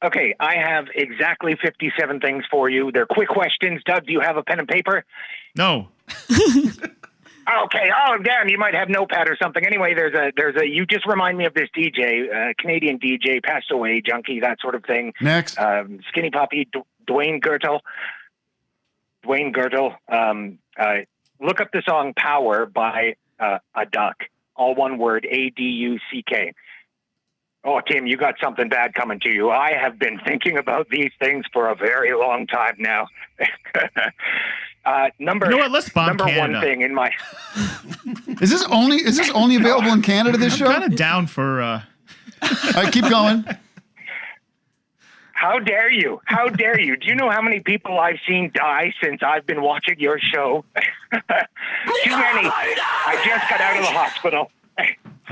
Okay, I have exactly 57 things for you. They're quick questions. Doug, do you have a pen and paper? No. Okay. Oh, damn, you might have notepad or something. Anyway, there's a. You just remind me of this DJ, Canadian DJ, passed away, junkie, that sort of thing. Next. Skinny Puppy, Dwayne Gertel. Look up the song "Power" by a duck. All one word, ADUCK. Oh, Tim, you got something bad coming to you. I have been thinking about these things for a very long time now. You know what? Let's bomb number Canada. one thing in my. Is this only available in Canada? This show? I'm kind of down for. All right, keep going. How dare you? How dare you? Do you know how many people I've seen die since I've been watching your show? Too many. I just got out of the hospital.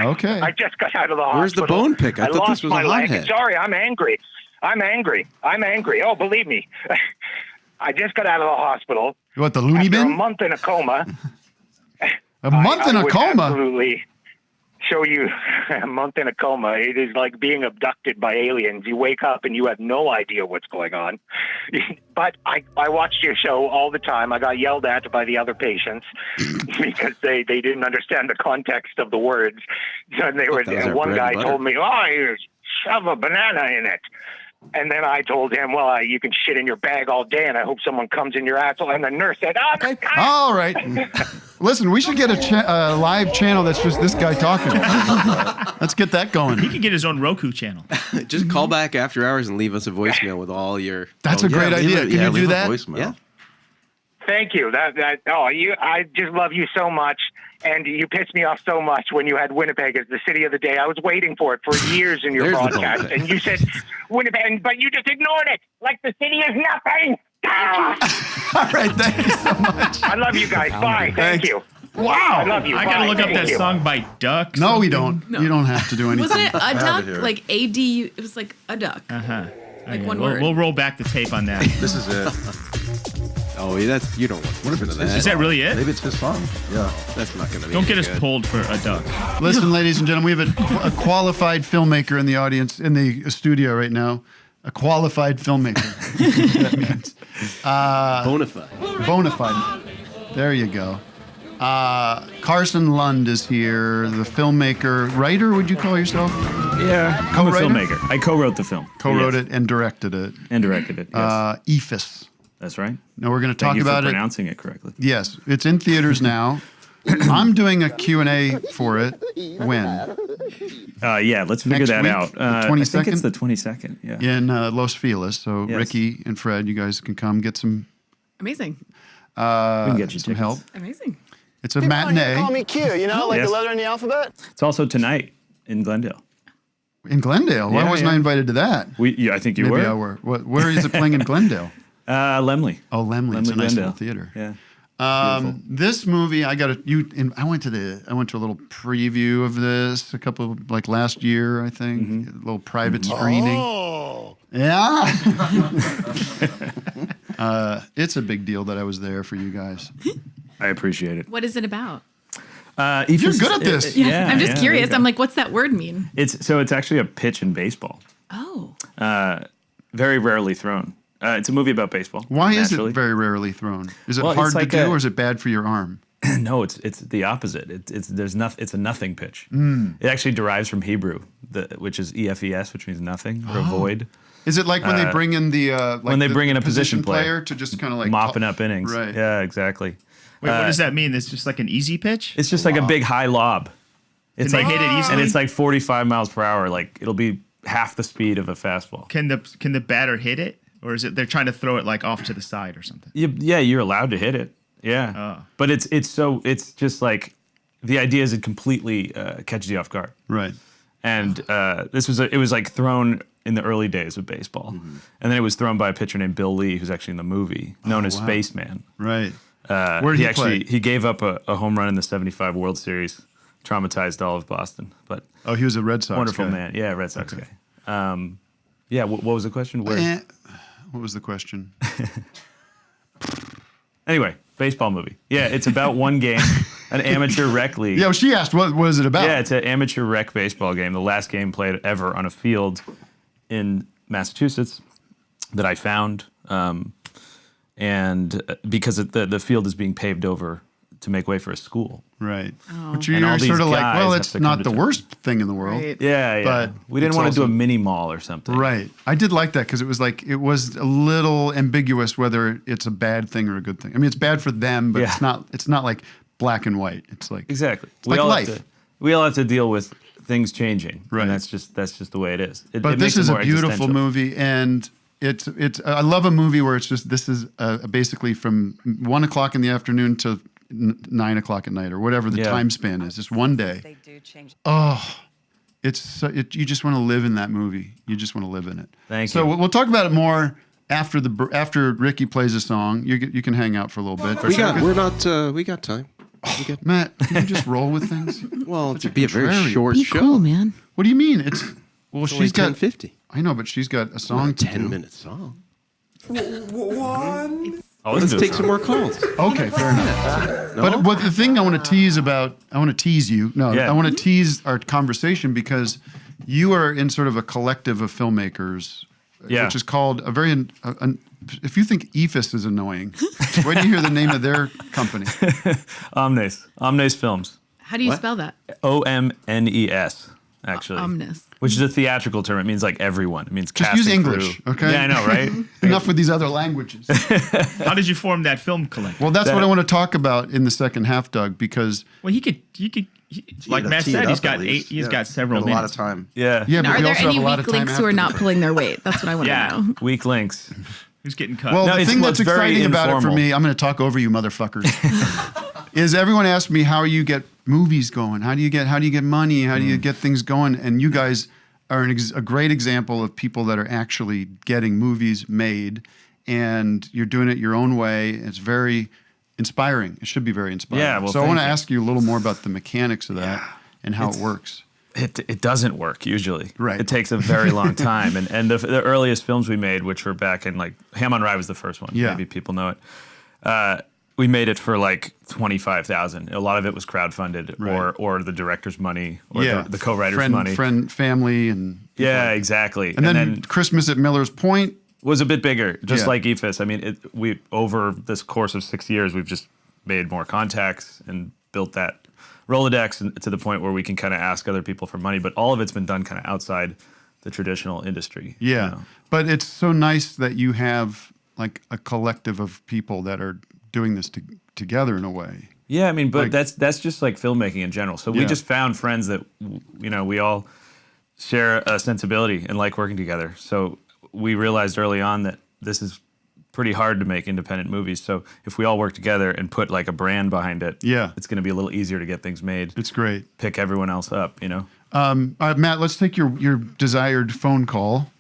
Okay. I just got out of the hospital. Where's the bone pick? I thought lost this was a my leg. hothead. Sorry, I'm angry. Oh, believe me. I just got out of the hospital. You want the loony After bin? a month in a coma. A month in a would coma? Absolutely show you a month in a coma. It is like being abducted by aliens. You wake up and you have no idea what's going on. But I watched your show all the time. I got yelled at by the other patients because they didn't understand the context of the words. So they were That was our one bread guy and butter. told me, "Oh, you shove a banana in it." And then I told him, well, you can shit in your bag all day, and I hope someone comes in your asshole. And the nurse said, oh, my God. All right. Listen, we should get a live channel that's just this guy talking. Let's get that going. He could get his own Roku channel. Just call back after hours and leave us a voicemail with all your. That's a great idea. Can you do that? Yeah. Thank you. I just love you so much. And you pissed me off so much when you had Winnipeg as the city of the day. I was waiting for it for years in your broadcast. And you said Winnipeg, but you just ignored it. Like the city is nothing. All right. Thank you so much. I love you guys. Bye. Thank you. Wow. I love you. I got to Bye. look up Thank that you. song by Duck. No, we don't. No. You don't have to do anything. Wasn't it a I have duck? it here. Like A-D, it was like a duck. Uh-huh. Like Okay, one we'll, word. we'll roll back the tape on that. This is it. Oh, that's you don't want. What if it's that. Is that really it? Maybe it's his song. Yeah. That's not gonna be. Don't get us good. pulled for a duck. Listen, ladies and gentlemen, we have a qualified filmmaker in the audience, in the studio right now. A qualified filmmaker. That means. Bonafide. Bonafide. There you go. Carson Lund is here, the filmmaker, writer, would you call yourself? Yeah, I'm a Co-writer? filmmaker. I co-wrote the film. Co-wrote Yes. it and directed it. And directed it, yes. Eephus. That's right. No, we're going to Thank talk you about for it. pronouncing it correctly. Yes, it's in theaters now. I'm doing a Q&A for it. When? Yeah, let's figure Next that week? out. The I 22nd? think it's the 22nd, yeah. In Los Feliz. So Yes. Ricky and Fred, you guys can come get some Amazing. We can get you some tickets. help. Amazing. It's a matinee. Call me Q, you know, like Yes. the letter in the alphabet. It's also tonight in Glendale. In Glendale? Why Yeah, wasn't I yeah. invited to that? I think you Maybe were. I were. Where is it playing in Glendale? Lemley. Oh, Lemley. It's a nice little theater. Yeah. This movie, I went to a little preview of this a couple like last year, I think. Mm-hmm. A little private screening. Oh. Yeah. It's a big deal that I was there for you guys. I appreciate it. What is it about? You're good at this. Yeah, I'm just there curious. you go. I'm like, what's that word mean? It's actually a pitch in baseball. Oh. Very rarely thrown. It's a movie about baseball. Why is naturally. it very rarely thrown? Is it Well, hard it's to like do, a- or is it bad for your arm? No, it's the opposite. It's a nothing pitch. Mm. It actually derives from Hebrew, which is Eephus, which means nothing or void. Is it like when they bring in the when they bring in a position player to just kind of like mopping up innings? Right. Yeah, exactly. Wait, what does that mean? It's just like an easy pitch? It's just like a big high lob. It's Can like they hit it easily? and it's like 45 miles per hour. Like it'll be half the speed of a fastball. Can the batter hit it? Or is it they're trying to throw it like off to the side or something? Yeah, you're allowed to hit it. Yeah, Oh. but it's just like the idea is it completely catches you off guard. Right. And it was like thrown in the early days of baseball, and then it was thrown by a pitcher named Bill Lee, who's actually in the movie, known as wow. Spaceman. Right. Where did he play? He gave up a home run in the '75 World Series, traumatized all of Boston. But Oh, he was a Red Sox wonderful guy. man. Yeah, Red Sox guy. Yeah. What was the question? Where? What was the question? Anyway, baseball movie. Yeah, it's about one game, an amateur rec league. Yeah, well, she asked, what is it about? Yeah, it's an amateur rec baseball game. The last game played ever on a field in Massachusetts that I found, and because the field is being paved over to make way for a school. Right. Oh. But And all you're these sort of like, guys well, have it's to not come the to worst thing in the world. Right. Yeah, But we didn't it's want to do a also- mini mall or something. Right. I did like that because it was a little ambiguous whether it's a bad thing or a good thing. I mean, it's bad for them, but Yeah. it's not like black and white. It's like Exactly. It's like life. We all have to deal with things changing. Right. And that's just the way it is. But it this makes it is a more beautiful existential. movie, and it's I love a movie where it's just this is basically from 1 o'clock in the afternoon to 9 o'clock at night or whatever the Yeah. time span is. Just one day. They do change. Oh, you just want to live in that movie. You just want to live in it. Thank so you. we'll talk about it more after Ricky plays a song. You can hang out for a little bit. We got time. Matt, can you just roll with things? Well, to be a very contrarian. short Be show. cool, man. What do you mean? Well, It's she's only got 10:50. I know, but she's got a song. Not a to do. 10-minute song. Oh, Let's take some more calls. Okay, fair enough. No? But the thing I want to tease you. No, Yeah. I want to tease our conversation because you are in sort of a collective of filmmakers, Yeah. which is called a very. If you think Eephus is annoying, wait till you hear the name of their company. Omnes Films. How do you What? spell that? OMNES. actually. Which is a theatrical term. It means like everyone. It means Just cast use and English, crew. okay? Yeah, I know, right? Enough with these other languages. How did you form that film collective? Well, that's what I want to talk about in the second half, Doug, because Well, he could like Matt said, he's got several minutes. A lot of time. Yeah. Yeah, Now, but are we there also have any a lot weak of time links who are after not the- pulling their weight? That's what I want to know. Weak links. Who's getting cut? Well, No, the it's thing that's what's very exciting about it for informal. me, I'm going to talk over you motherfuckers, is everyone asks me how you get movies going. How do you get money? How do you get things going? And you guys are a great example of people that are actually getting movies made, and you're doing it your own way. It's very inspiring. It should be very inspiring. Yeah, well, so I want to thank you. ask you a little more about the mechanics of that and how it works. It doesn't work usually. Right. It takes a very long time. And the earliest films we made, which were back in like Ham on Rye was the first one. Yeah. Maybe people know it. We made it for like $25,000. A lot of it was crowdfunded or the director's money or the co-writer's money. Family, and Yeah, exactly. and then Christmas at Miller's Point was a bit bigger, just Yeah. like Eephus. I mean, we over this course of 6 years, we've just made more contacts and built that Rolodex and to the point where we can kind of ask other people for money. But all of it's been done kind of outside the traditional industry. Yeah, you know? but it's so nice that you have like a collective of people that are doing this together in a way. Yeah, I mean, but Like- that's just like filmmaking in general. So we Yeah. just found friends that we all share a sensibility and like working together. So we realized early on that this is pretty hard to make independent movies. So if we all work together and put like a brand behind it, it's going to be a little easier to get things made. It's great. Pick everyone else up, you know. All right, Matt, let's take your desired phone call.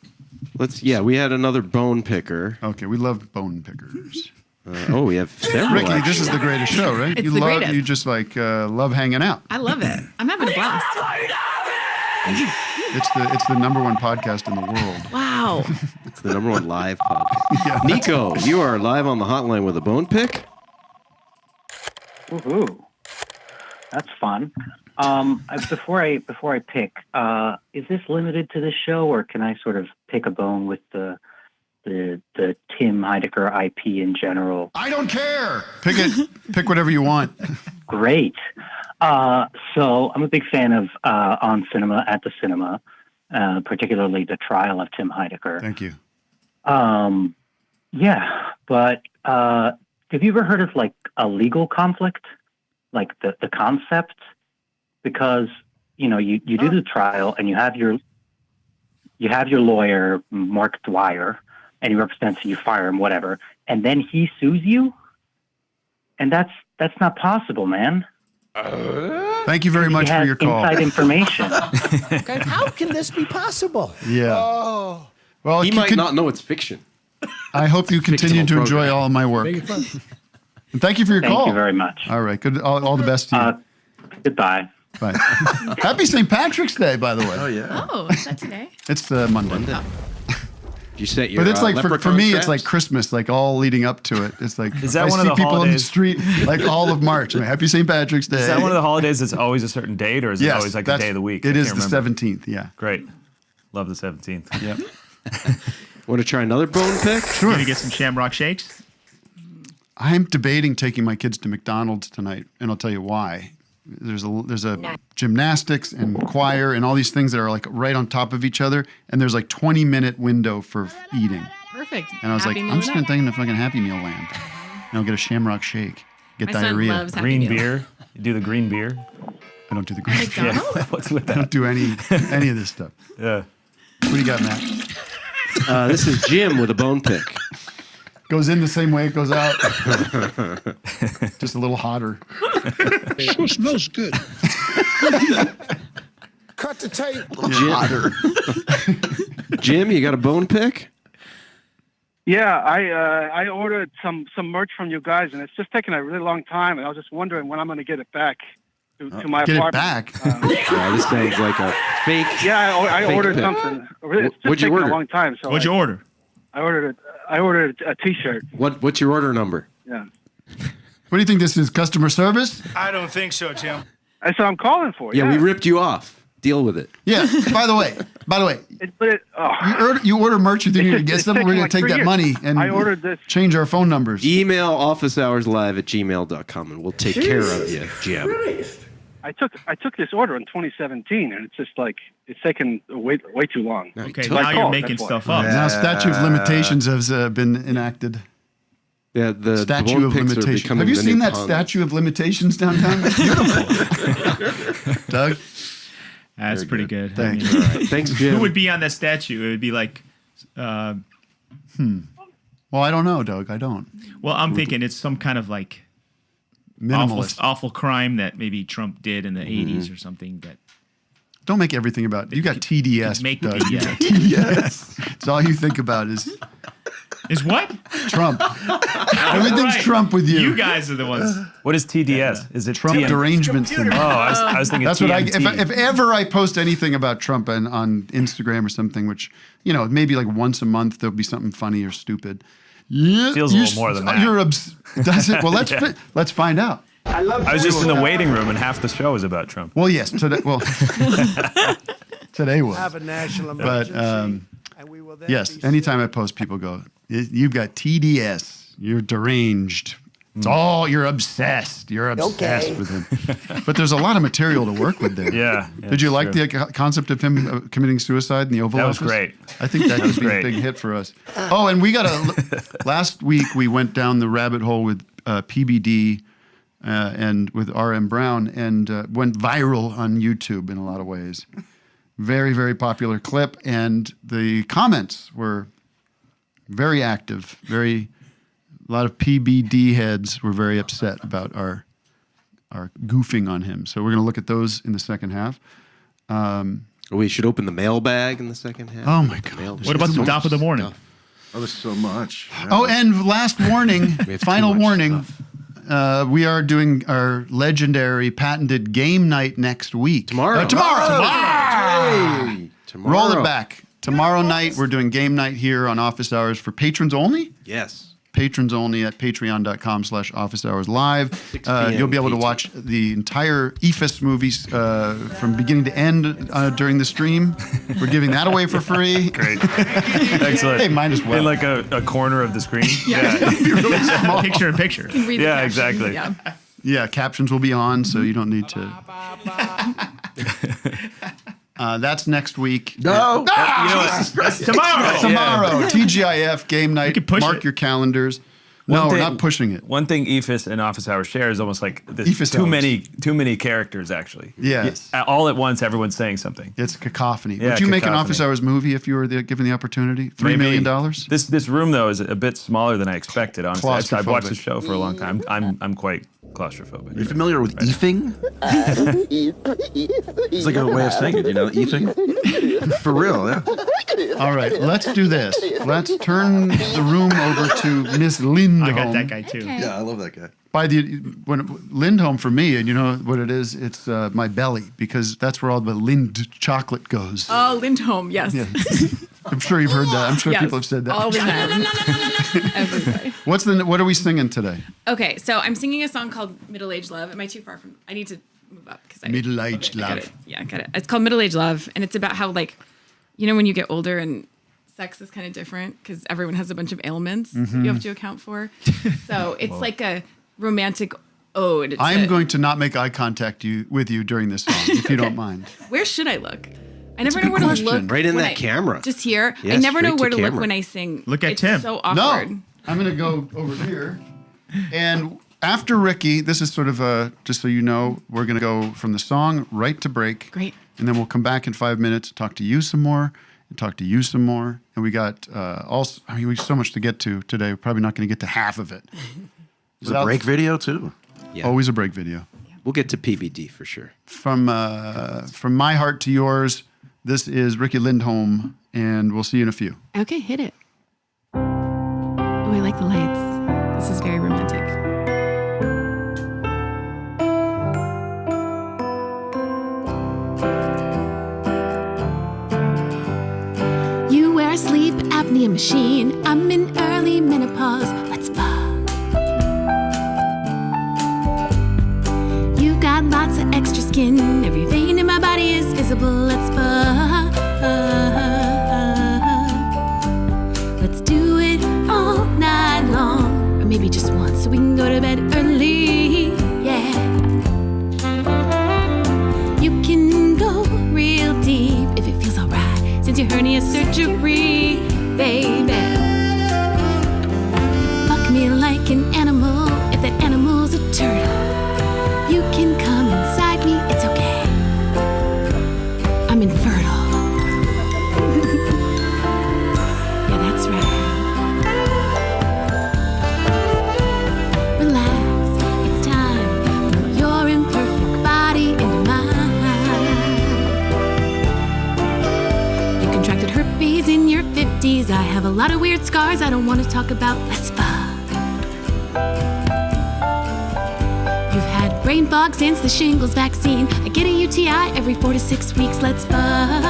We had another bone picker. Okay, we love bone pickers. We have several. Ricky, this is the greatest show, right? It's the greatest. You just like love hanging out. I love it. I'm having a blast. It's the number one podcast in the world. Wow. It's the number one live podcast. Nico, you are live on the hotline with a bone pick. Woohoo! That's fun. Before I pick, is this limited to this show, or can I sort of pick a bone with the Tim Heidecker IP in general? I don't care. Pick it. Pick whatever you want. Great. So I'm a big fan of On Cinema at the Cinema, particularly the trial of Tim Heidecker. Thank you. Yeah, but have you ever heard of like a legal conflict, like the concept? Because you do the trial and you have your lawyer Mark Dwyer, and he represents you, fire him, whatever, and then he sues you, and that's not possible, man. Thank you very much for your call. Inside information. How can this be possible? Yeah. Oh. Well, He you might can- not know it's fiction. I hope you continue to Fictional enjoy program. all of my work. And thank you for your Thank call. you very much. All right. Good. All the best to you. Goodbye. Bye. Happy St. Patrick's Day, by the way. Oh yeah. Oh, is that today? It's Monday. You set your. But it's like for leprechaun me, traps? it's like Christmas, like all leading up to it. It's like Is that I one of see the people on the holidays? street like all of March. I'm like, Happy St. Patrick's Day. Is that one of the holidays that's always a certain date, or is it Yes, always like a that's- day of the week? It I is can't the remember. 17th. Yeah. Great. Love the 17th. Yep. Want to try another bone pick? Sure. Gonna get some Shamrock Shakes. I'm debating taking my kids to McDonald's tonight, and I'll tell you why. There's a gymnastics and choir and all these things that are like right on top of each other, and there's like 20-minute window for eating. Perfect. And I was Happy like, Meal I'm just it gonna up. take them to fucking Happy Meal land, and I'll get a Shamrock Shake, get My son diarrhea. loves Happy Green Meal. beer. You do the green beer. I don't do the green. McDonald's? Yeah. What's with I that? don't do any of this stuff. Yeah. What do you got, Matt? This is Jim with a bone pick. Goes in the same way it goes out, just a little hotter. Sure smells good. Cut the tape. Jim, you got a bone pick? Yeah, I ordered some merch from you guys, and it's just taking a really long time. And I was just wondering when I'm going to get it back to my Get it apartment. back. This sounds like a fake. Yeah, I fake ordered pick. something. Really, it's just What'd you taking order? a long time. So What'd you order? I ordered a T-shirt. What's your order number? Yeah, What do you think this is? Customer service? I don't think so, Jim. that's what I'm calling for. Yeah, we ripped you off. Deal with it. Yeah. By the way, you order merch. You think you're gonna get it's something? We're taking gonna like take 3 that years. money and I ordered this. change our phone numbers. Email officehourslive@gmail.com and we'll take care of you, Jim. I took this order in 2017, and it's just like it's taken way too long. Okay, So I now you're called, making that's why. stuff up. Now statute of limitations has been enacted. Yeah, the Statue Born of Pigs are limitations. becoming Have you the seen new that puns. statue of limitations downtown? It's beautiful. Doug? That's pretty good. Thank I you. mean, All right. Thanks, Jim. Who would be on that statue? It would be like, Well, I don't know, Doug. I don't. well, I'm thinking it's some kind of like Minimalist. awful crime that maybe Trump did in the 80s or something. That Don't make everything about you. Got TDS. make Doug. the- You got TDS. It's all you think about is what? Trump. Everything's Right. Trump with you. You guys are the ones. What is TDS? Is it Trump TM? derangement syndrome. Oh, I was thinking That's what TMT. if ever I post anything about Trump on Instagram or something, which maybe like once a month there'll be something funny or stupid. Feels a little more than that. Does it? Well, let's find out. I was just in the waiting room, and half the show was about Trump. Well, yes. Today was. Have a national But emergency, and we will then yes, be anytime I post, people go, "You've got TDS. You're deranged. It's all you're obsessed. You're obsessed Okay. with him." But there's a lot of material to work with there. Yeah. Did you like the concept of him committing suicide in the Oval That was Office? great. I think that was would be a great. big hit for us. Oh, and we got last week we went down the rabbit hole with PBD and with RM Brown and went viral on YouTube in a lot of ways. Very, very popular clip, and the comments were very active. A lot of PBD heads were very upset about our goofing on him. So we're going to look at those in the second half. We should open the mailbag in the second half. Oh my God! What about the top of the morning? Oh, there's so much. Oh, and last warning, have too final much warning. We are doing our legendary patented game night next week. Tomorrow. Tomorrow. Tomorrow. Roll it back. Tomorrow night, we're doing game night here on Office Hours for patrons only. Yes. Patrons only at patreon.com/Office Hours Live. 6 p.m. You'll be able to PT. watch the entire Eephus movies from beginning to end during the stream. We're giving that away for free. Great. Excellent. Hey, might as well. In like a corner of the screen. Really small. Picture in picture. Can read the Yeah, captions, exactly. Yeah. Yeah, captions will be on, so you don't need to. That's next week. No. You know what? That's tomorrow. Tomorrow, TGIF game night. can push Mark it. your calendars. No, we're not pushing it. One thing Eephus and Office Hours share is almost like this, Eephus too Hours. many characters actually. Yes. All at once, everyone's saying something. It's cacophony. Yeah, Would you make an cacophony. Office Hours movie if you were given the opportunity? $3 Maybe. million? This room though is a bit smaller than I expected. Honestly, I've watched Claustrophobic. the show for a long time. I'm quite claustrophobic. You familiar with eefing? It's like a way of saying it, eefing? For real, yeah. All right, let's do this. Let's turn the room over to Miss Lindhome. I got that guy too. Okay. Yeah, I love that guy. When Lindhome for me, and you know what it is? It's my belly, because that's where all the Lind chocolate goes. Oh, Lindhome, yes. Yeah. I'm sure you've heard that. I'm sure Yes, people have said that. all the time. Everybody. What are we singing today? Okay, so I'm singing a song called Middle Age Love. Am I too far from? I need to move up because Middle-aged I got love. it. Yeah, I got it. It's called Middle Age Love, and it's about how when you get older and sex is kind of different because everyone has a bunch of ailments that you have to account for. So it's like a romantic ode. I'm going to not make eye contact with you during this song, if you don't mind. Where should I look? I never a know good where question. to look. Right in when that camera. Just here. I Yes, never know straight where to to look camera. when I sing. Look at it's Tim. so awkward. No, I'm going to go over here. And after Ricky, this is sort of just so you know, we're going to go from the song right to break. Great. And then we'll come back in 5 minutes, talk to you some more, and talk to you some more. And we got we have so much to get to today. We're probably not going to get to half of it. There's a break video, too. Yeah. Always a break video. We'll get to PBD for sure. From my heart to yours, this is Riki Lindhome, and we'll see you in a few. Okay, hit it. Oh, I like the lights. This is very romantic. You wear a sleep apnea machine. I'm in early menopause. Let's fuck. You've got lots of extra skin. Every vein in my body is visible. Let's fuck. Let's do it all night long. Or maybe just once so we can go to bed early. Yeah. can go real deep if it feels alright. Since your hernia surgery, baby. Fuck me like an animal if that animal's a turtle. You can come inside me, it's okay. I'm infertile. Yeah, that's right. Relax, it's time. Put your imperfect body into mine. You contracted herpes in your 50s. I have a lot of weird scars I don't want to talk about. Let's fuck. You've had brain fog since the shingles vaccine. I get a UTI every 4 to 6 weeks. Let's fuck.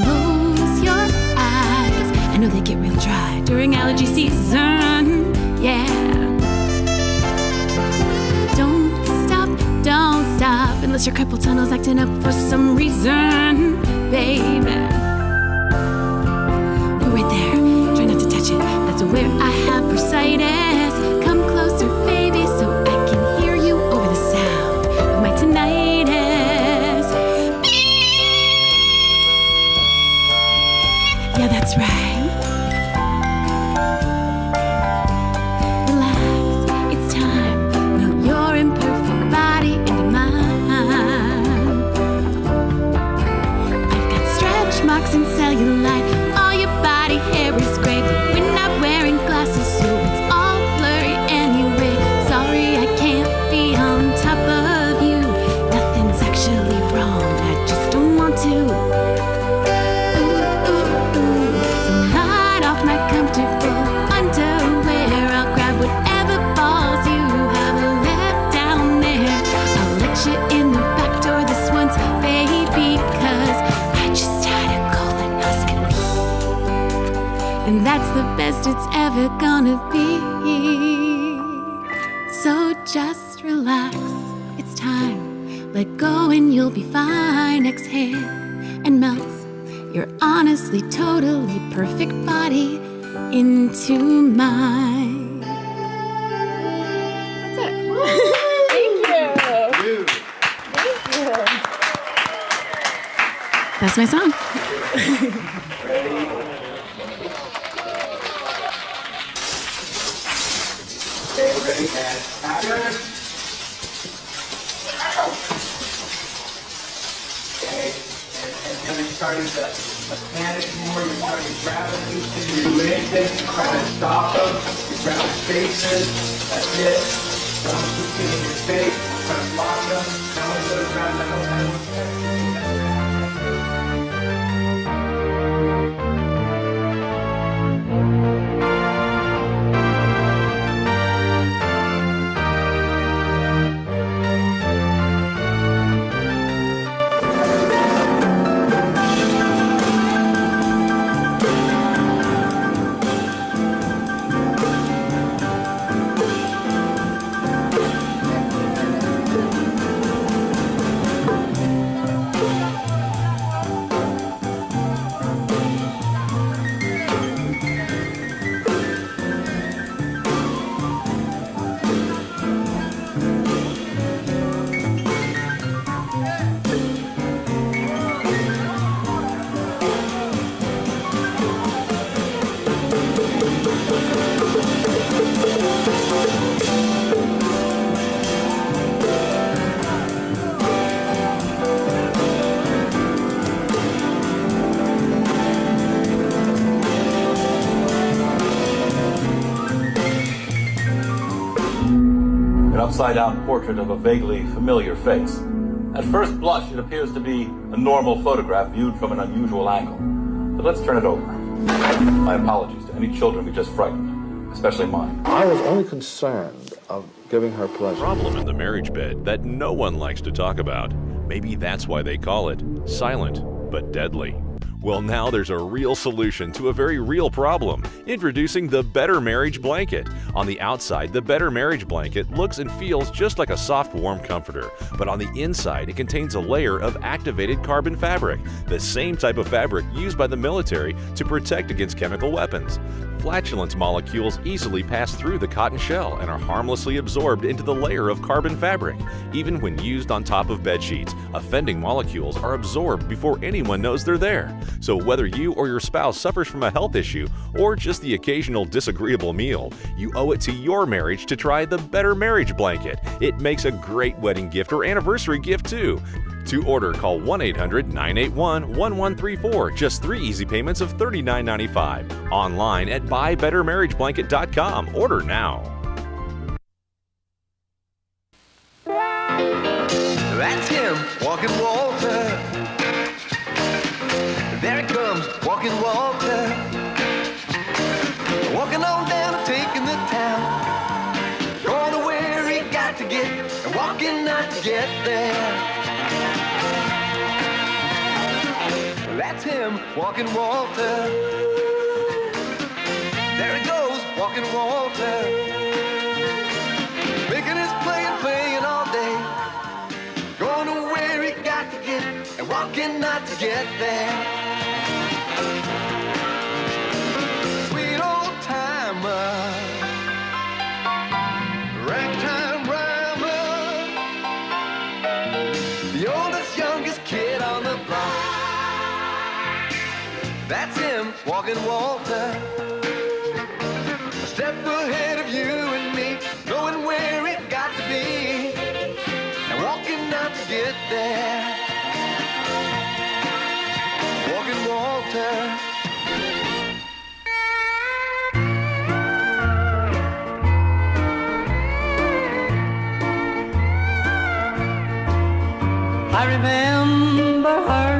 Close your eyes. I know they get real dry during allergy season. Yeah. Don't stop unless your carpal tunnel's acting up for some reason, baby. We're right there. Try not to touch it. That's where I have bursitis. Come closer, baby, so I can hear you over the sound of my tinnitus. Yeah, that's right. Relax, it's time. Melt your imperfect body into mine. I've got stretch marks and cellulite. All your body hair is gray, but we're not wearing glasses, so it's all blurry anyway. Sorry, I can't be on top of you. Nothing's actually wrong, I just don't want to. So light off my comfortable underwear. I'll grab whatever balls you have left down there. I'll let you in the back door this once, baby, 'cause I just had a colonoscopy. And that's the best it's ever gonna be. So just relax, it's time. Let go and you'll be fine. Exhale and melt your honestly totally perfect body into mine. That's it. Thank you. Thank you. That's my song. Okay, ready and action. Okay, and then starting to panic more, you're starting to grab them, you leg them, you try to stop them, you grab their faces, that's it. Don't keep getting your face, try to block them, now you go grab them. upside-down portrait of a vaguely familiar face. At first blush, it appears to be a normal photograph viewed from an unusual angle. But let's turn it over. My apologies to any children we just frightened, especially mine. I was only concerned of giving her pleasure. Problem in the marriage bed that no one likes to talk about. Maybe that's why they call it silent but deadly. Well, now there's a real solution to a very real problem. Introducing the Better Marriage Blanket. On the outside, the Better Marriage Blanket looks and feels just like a soft, warm comforter. But on the inside, it contains a layer of activated carbon fabric, the same type of fabric used by the military to protect against chemical weapons. Flatulence molecules easily pass through the cotton shell and are harmlessly absorbed into the layer of carbon fabric. Even when used on top of bed sheets, offending molecules are absorbed before anyone knows they're there. So whether you or your spouse suffers from a health issue or just the occasional disagreeable meal, you owe it to your marriage to try the Better Marriage Blanket. It makes a great wedding gift or anniversary gift too. To order, call 1-800-981-1134. Just 3 easy payments of $39.95. Online at buybettermarriageblanket.com. Order now. That's him, walking Walter. There he comes, walking Walter. Walking on down, taking the town. Going to where he got to get, and walking not to get there. That's him, walking Walter. There he goes, walking Walter. Making his play and playing all day. Going to where he got to get, and walking not to get there. Sweet old timer, ragtime rhymer, the oldest, youngest kid on the block. That's him, walking Walter. A step ahead of you and me, going where it got to be, and walking not to get there. Walking Walter. I remember her